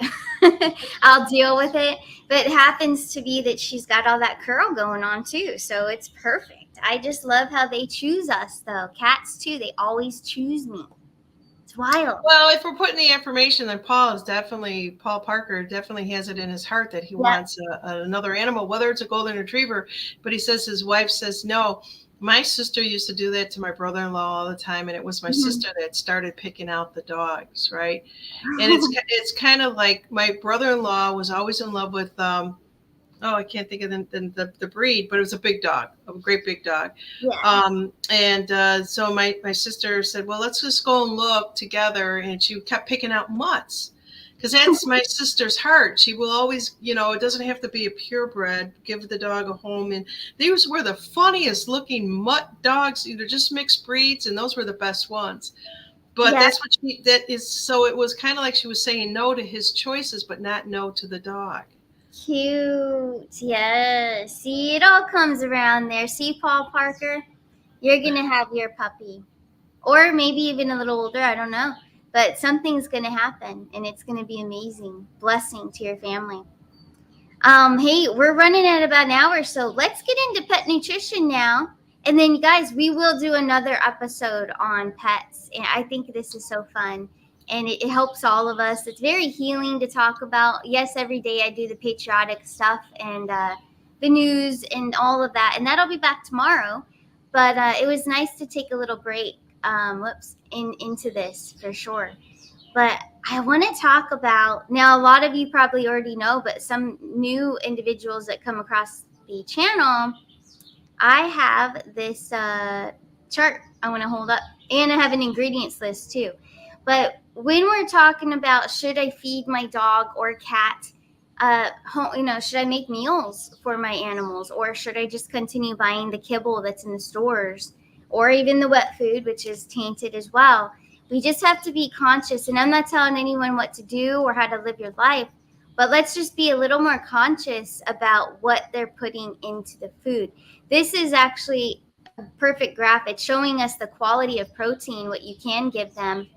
I'll deal with it. But it happens to be that she's got all that curl going on too, so it's perfect. I just love how they choose us, though. Cats too. They always choose me. It's wild. Well, if we're putting the information, then Paul Parker definitely has it in his heart that he Yep. wants another animal, whether it's a golden retriever. But he says his wife says no. My sister used to do that to my brother-in-law all the time, and it was my Mhm. sister that started picking out the dogs, right? And it's kind of like my brother-in-law was always in love with I can't think of the breed, but it was a big dog, a great big dog. Yeah. And so my sister said, well, let's just go and look together. And she kept picking out mutts because that's my sister's heart. She will always, it doesn't have to be a purebred, give the dog a home. And these were the funniest looking mutt dogs, either just mixed breeds, and those were the best ones. But Yeah. that is, so it was kind of like she was saying no to his choices, but not no to the dog. Cute. Yes. See, it all comes around there. See, Paul Parker, you're going to have your puppy. Or maybe even a little older. I don't know. But something's going to happen, and it's going to be amazing. Blessing to your family. Hey, we're running at about an hour, so let's get into pet nutrition now. And then, guys, we will do another episode on pets. And I think this is so fun. And it helps all of us. It's very healing to talk about. Yes, every day I do the patriotic stuff and the news and all of that. And that'll be back tomorrow. But it was nice to take a little break. Into this for sure. But I want to talk about now. A lot of you probably already know, but some new individuals that come across the channel, I have this chart I want to hold up, and I have an ingredients list too. But when we're talking about should I feed my dog or cat, should I make meals for my animals, or should I just continue buying the kibble that's in the stores, or even the wet food, which is tainted as well? We just have to be conscious, and I'm not telling anyone what to do or how to live your life, but let's just be a little more conscious about what they're putting into the food. This is actually a perfect graph. It's showing us the quality of protein, what you can give them.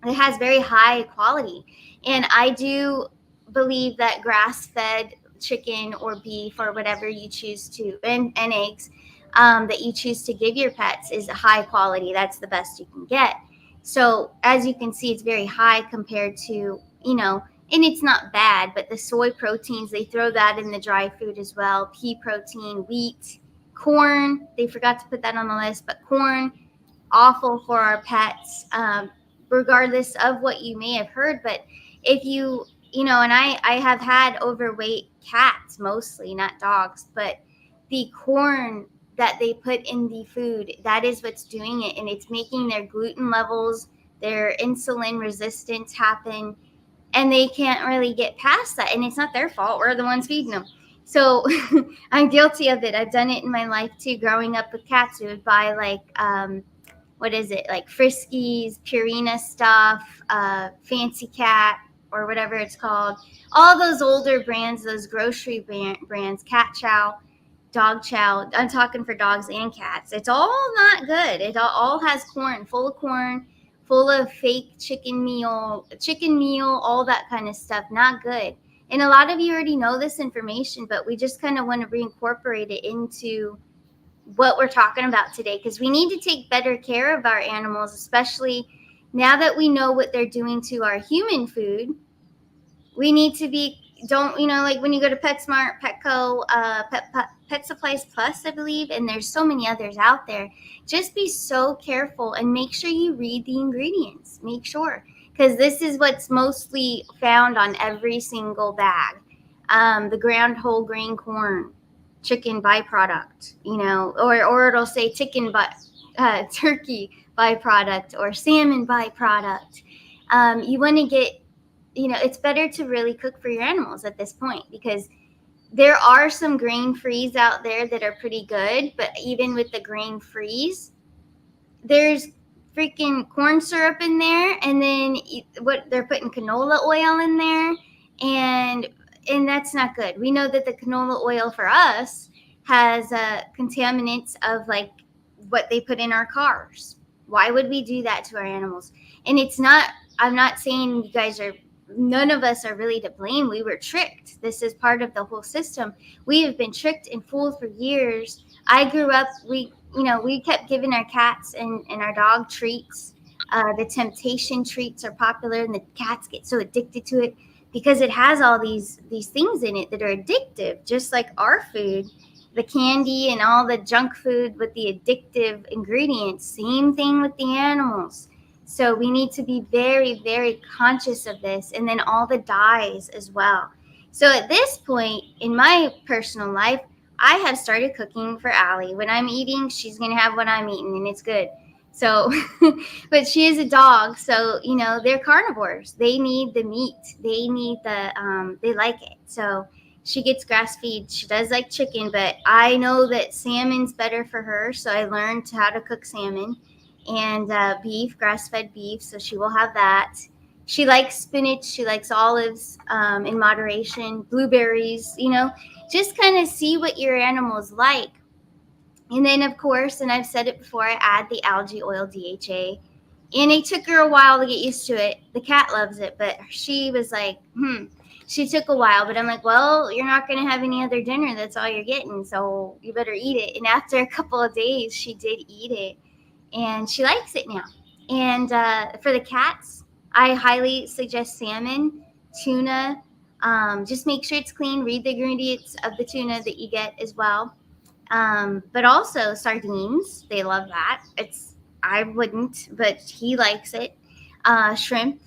It has very high quality. And I do believe that grass-fed chicken or beef or whatever you choose to, and eggs that you choose to give your pets is high quality. That's the best you can get. So as you can see, it's very high compared to, and it's not bad, but the soy proteins, they throw that in the dry food as well. Pea protein, wheat, corn, they forgot to put that on the list, but corn, awful for our pets, regardless of what you may have heard. But if and I have had overweight cats, mostly, not dogs, but the corn that they put in the food, that is what's doing it. And it's making their gluten levels, their insulin resistance happen. And they can't really get past that. And it's not their fault. We're the ones feeding them. So I'm guilty of it. I've done it in my life too. Growing up with cats, we would buy what is it, like Friskies, Purina stuff, Fancy Cat, or whatever it's called. All those older brands, those grocery brands, Cat Chow, Dog Chow. I'm talking for dogs and cats. It's all not good. It all has corn, full of fake chicken meal, all that kind of stuff. Not good. And a lot of you already know this information, but we just kind of want to reincorporate it into what we're talking about today, because we need to take better care of our animals, especially now that we know what they're doing to our human food. We need to be, like when you go to PetSmart, Petco, Pet Supplies Plus, I believe, and there's so many others out there. Just be so careful and make sure you read the ingredients. Make sure, because this is what's mostly found on every single bag. The ground whole grain corn, chicken byproduct, or it'll say turkey byproduct or salmon byproduct. You want to get, it's better to really cook for your animals at this point, because there are some grain frees out there that are pretty good, but even with the grain frees, there's freaking corn syrup in there, and then what they're putting canola oil in there, and that's not good. We know that the canola oil for us has contaminants of like what they put in our cars. Why would we do that to our animals? And I'm not saying you guys none of us are really to blame. We were tricked. This is part of the whole system. We have been tricked and fooled for years. I grew up, we kept giving our cats and our dog treats. The temptation treats are popular, and the cats get so addicted to it because it has all these things in it that are addictive, just like our food, the candy and all the junk food with the addictive ingredients. Same thing with the animals. So we need to be very, very conscious of this, and then all the dyes as well. So at this point in my personal life, I have started cooking for Allie. When I'm eating, she's going to have what I'm eating, and it's good. So, but she is a dog, so, they're carnivores. They need the meat. They need they like it. So she gets grass feed. She does like chicken, but I know that salmon's better for her, so I learned how to cook salmon, and beef, grass-fed beef, so she will have that. She likes spinach. She likes olives in moderation, blueberries, just kind of see what your animal's like. And then, of course, and I've said it before, I add the algae oil DHA. And it took her a while to get used to it. The cat loves it, but she was like, She took a while, but I'm like, well, you're not going to have any other dinner. That's all you're getting. So you better eat it. And after a couple of days, she did eat it. And she likes it now. And for the cats, I highly suggest salmon, tuna. Just make sure it's clean. Read the ingredients of the tuna that you get as well. But also sardines. They love that. I wouldn't, but he likes it. Shrimp.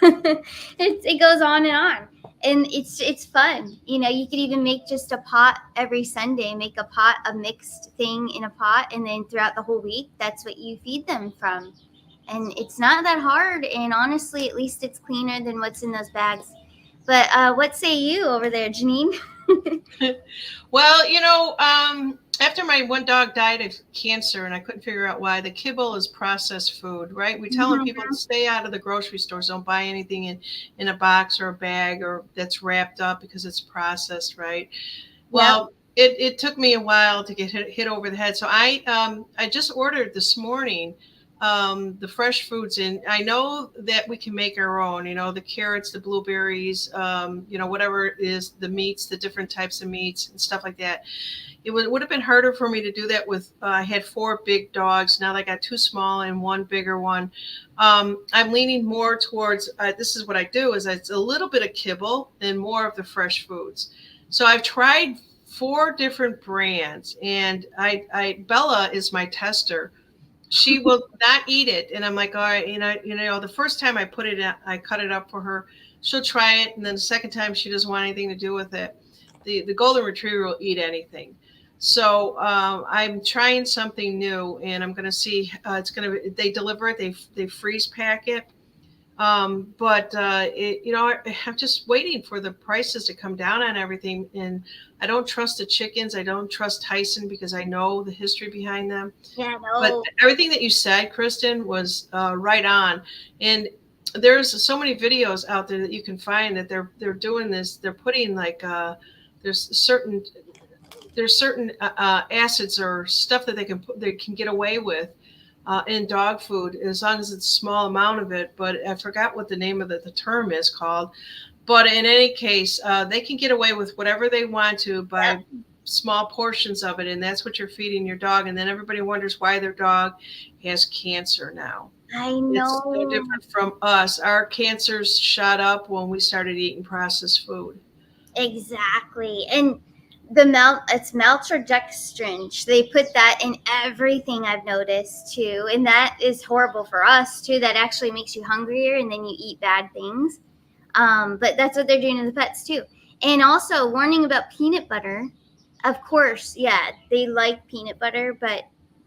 It goes on and on. And it's fun. You could even make just a pot every Sunday. Make a pot, a mixed thing in a pot, and then throughout the whole week, that's what you feed them from. And it's not that hard. And honestly, at least it's cleaner than what's in those bags. But what say you over there, Janine? Well, after my one dog died of cancer and I couldn't figure out why, the kibble is processed food, right? We telling people to stay out of the grocery stores, don't buy anything in a box or a bag or that's wrapped up because it's processed, right? Well, it took me a while to get hit over the head. So I just ordered this morning the fresh foods in. I know that we can make our own, the carrots, the blueberries, whatever it is, the meats, the different types of meats and stuff like that. It would have been harder for me to do that with, I had 4 big dogs. Now I got 2 small and 1 bigger one. I'm leaning more towards, this is what I do, is it's a little bit of kibble and more of the fresh foods. So I've tried 4 different brands, and Bella is my tester. She will not eat it, and I'm like, all right, the first time I put it in, I cut it up for her. She'll try it, and then the second time she doesn't want anything to do with it. The golden retriever will eat anything. So I'm trying something new, and I'm going to see. They deliver it. They freeze pack it. But I'm just waiting for the prices to come down on everything. And I don't trust the chickens. I don't trust Tyson because I know the history behind them. Yeah, But no. everything that you said, Kristen, was right on. And there's so many videos out there that you can find that they're doing this. They're putting like there's certain acids or stuff that they can get away with in dog food as long as it's a small amount of it. But I forgot what the name of the term is called. But in any case, they can get away with whatever they want to by small portions of it, and that's what you're feeding your dog. And then everybody wonders why their dog has cancer now. I It's no know. different from us. Our cancers shot up when we started eating processed food. Exactly. And it's maltodextrin. They put that in everything, I've noticed too. And that is horrible for us too. That actually makes you hungrier and then you eat bad things. But that's what they're doing to the pets too. And also warning about peanut butter. Of course, yeah, they like peanut butter, but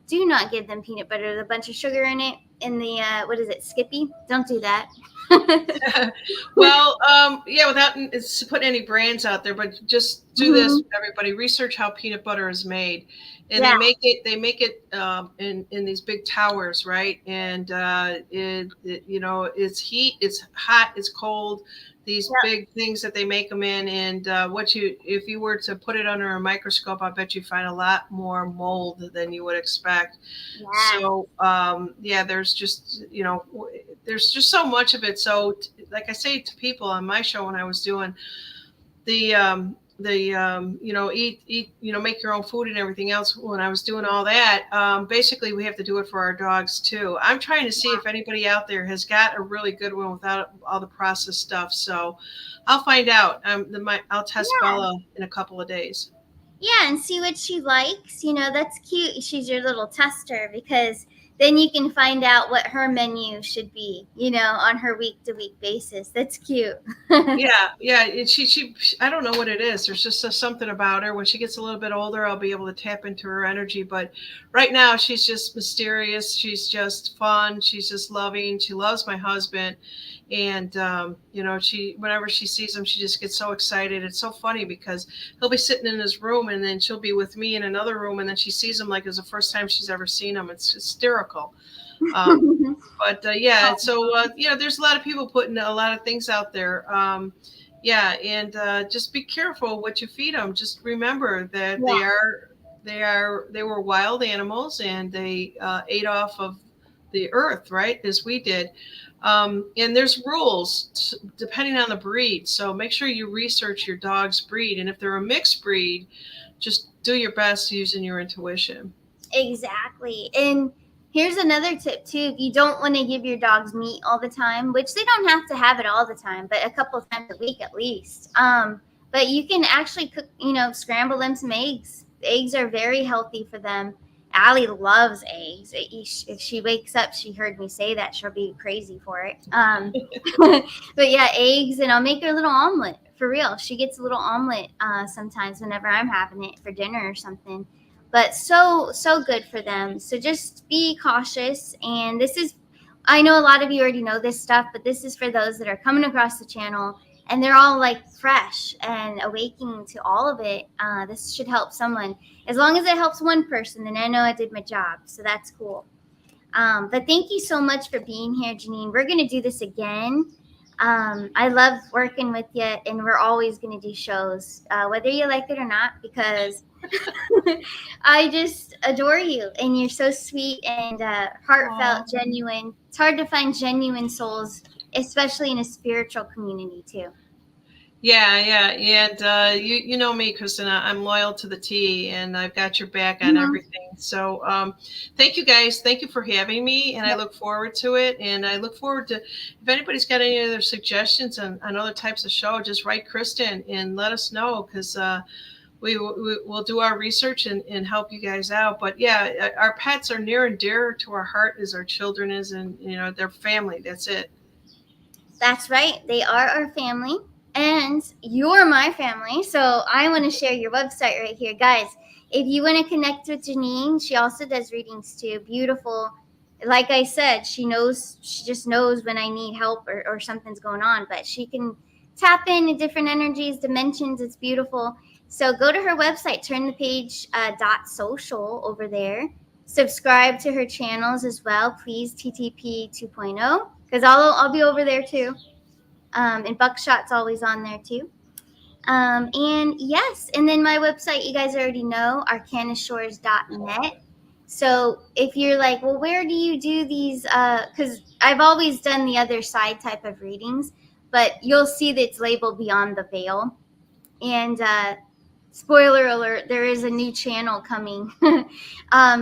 do not give them peanut butter with a bunch of sugar in it. In the what is it, Skippy? Don't do that. Well, yeah, without putting any brands out there, but just do this, everybody. Research how peanut butter is made, and Yeah. they make it in these big towers, right? And it's heat, it's hot, it's cold. These Yep. big things that they make them in, and if you were to put it under a microscope, I bet you find a lot more mold than you would expect. Yeah. So yeah, there's just so much of it. So like I say to people on my show when I was doing eat make your own food and everything else, when I was doing all that, basically we have to do it for our dogs too. I'm trying to see if anybody out there has got a really good one without all the processed stuff. So I'll find out. I'll test Yeah. Bella in a couple of days. Yeah, and see what she likes. That's cute. She's your little tester because then you can find out what her menu should be, on her week to week basis. That's cute. Yeah. She I don't know what it is. There's just something about her. When she gets a little bit older, I'll be able to tap into her energy. But right now, she's just mysterious. She's just fun. She's just loving. She loves my husband, and she whenever she sees him, she just gets so excited. It's so funny because he'll be sitting in his room, and then she'll be with me in another room, and then she sees him like it's the first time she's ever seen him. It's hysterical. But yeah, so there's a lot of people putting a lot of things out there. Yeah, and just be careful what you feed them. Just remember that Yeah, they were wild animals, and they ate off of the earth, right, as we did. And there's rules depending on the breed. So make sure you research your dog's breed, and if they're a mixed breed, just do your best using your intuition. exactly. And here's another tip too. If you don't want to give your dogs meat all the time, which they don't have to have it all the time, but a couple of times a week at least. But you can actually cook, scramble them some eggs. Eggs are very healthy for them. Allie loves eggs. If she wakes up, she heard me say that, she'll be crazy for it. But yeah, eggs, and I'll make her a little omelet for real. She gets a little omelet sometimes whenever I'm having it for dinner or something. But so good for them. So just be cautious. And this is, I know a lot of you already know this stuff, but this is for those that are coming across the channel and they're all like fresh and awakening to all of it. This should help someone. As long as it helps one person, then I know I did my job. So that's cool. But thank you so much for being here, Janine. We're going to do this again. I love working with you, and we're always going to do shows, whether you like it or not, because I just adore you, and you're so sweet and heartfelt, genuine. It's hard to find genuine souls, especially in a spiritual community, too. Yeah, and you know me, Christina. I'm loyal to the T, and I've got your back on everything. So thank you guys. Thank you for having me, and I look forward to it. And I look forward to, if anybody's got any other suggestions on other types of show, just write Kristen and let us know, because we'll do our research and help you guys out. But yeah, our pets are near and dear to our heart as our children is, and their family. That's it. That's right. They are our family, and you're my family. So I want to share your website right here. Guys, if you want to connect with Janine, she also does readings too. Beautiful. Like I said, she just knows when I need help or something's going on, but she can tap into different energies, dimensions. It's beautiful. So go to her website, turn the page .social over there. Subscribe to her channels as well, please, TTP 2.0, because I'll be over there too. And Buckshot's always on there too. And yes, and then my website, you guys already know, arcanashores.net. So if you're like, well, where do you do these? Because I've always done the other side type of readings, but you'll see that it's labeled Beyond the Veil. And spoiler alert, there is a new channel coming,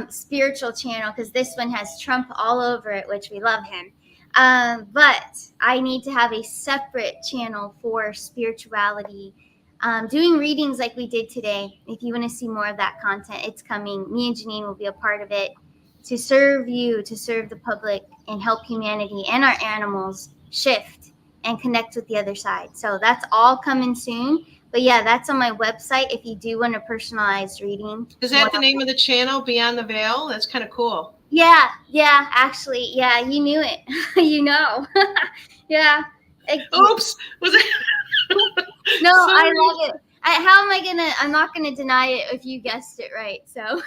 spiritual channel, because this one has Trump all over it, which we love him. But I need to have a separate channel for spirituality, doing readings like we did today. If you want to see more of that content, it's coming. Me and Janine will be a part of it to serve you, to serve the public, and help humanity and our animals shift and connect with the other side. So that's all coming soon. But yeah, that's on my website if you do want a personalized reading. Is that the name of the channel, Beyond the Veil? That's kind of cool. Yeah, actually, yeah, you knew it. You know. Yeah. Oops. Was it? No, I love it. I'm not gonna deny it if you guessed it right. So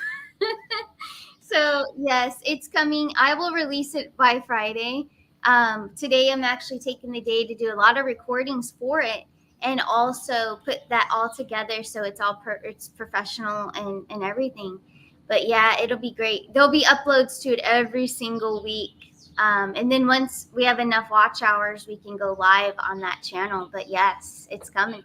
so yes, it's coming. I will release it by Friday. Today I'm actually taking the day to do a lot of recordings for it, and also put that all together so it's all it's professional and everything. But yeah, it'll be great. There'll be uploads to it every single week. And then once we have enough watch hours, we can go live on that channel. But yes, it's coming.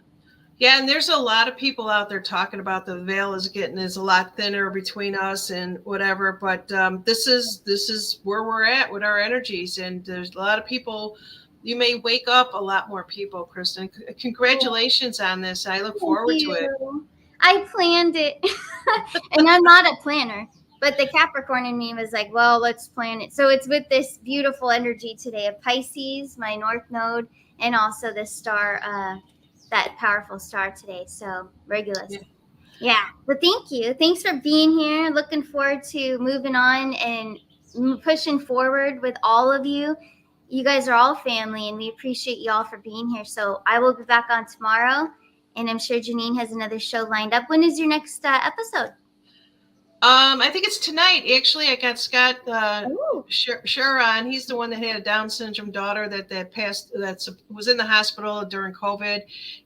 Yeah, and there's a lot of people out there talking about the veil is a lot thinner between us and whatever. But this is where we're at with our energies, and there's a lot of people. You may wake up a lot more people, Kristen. Congratulations on this. I look forward to it. I planned it, and I'm not a planner, but the Capricorn in me was like, well, let's plan it. So it's with this beautiful energy today of Pisces, my North Node, and also this star, that powerful star today. So Regulus. Yeah. But thank you. Thanks for being here. Looking forward to moving on and pushing forward with all of you. You guys are all family, and we appreciate you all for being here. So I will be back on tomorrow, and I'm sure Janine has another show lined up. When is your next episode? I think it's tonight. Actually, I got Scott Oh, Shura on. He's the one that had a Down syndrome daughter that passed, was in the hospital during COVID,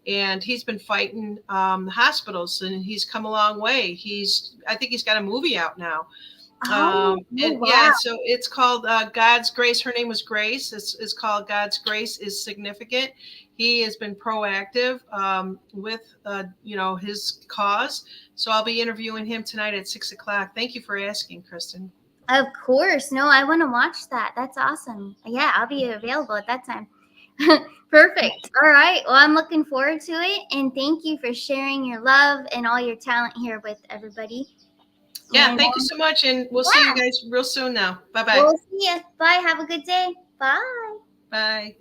and he's been fighting the hospitals, and he's come a long way. I think he's got a movie out now. oh, oh, And wow. yeah, so it's called God's Grace. Her name was Grace. It's called God's Grace is Significant. He has been proactive with, his cause. So I'll be interviewing him tonight at 6 o'clock. Thank you for asking, Kristen. Of course. No, I want to watch that. That's awesome. Yeah, I'll be available at that time. Perfect. All right. Well, I'm looking forward to it. And thank you for sharing your love and all your talent here with everybody. Yeah, And thank you so much. And we'll see you yeah, guys real soon now. Bye-bye. we'll see you. Bye. Have a good day. Bye. Bye.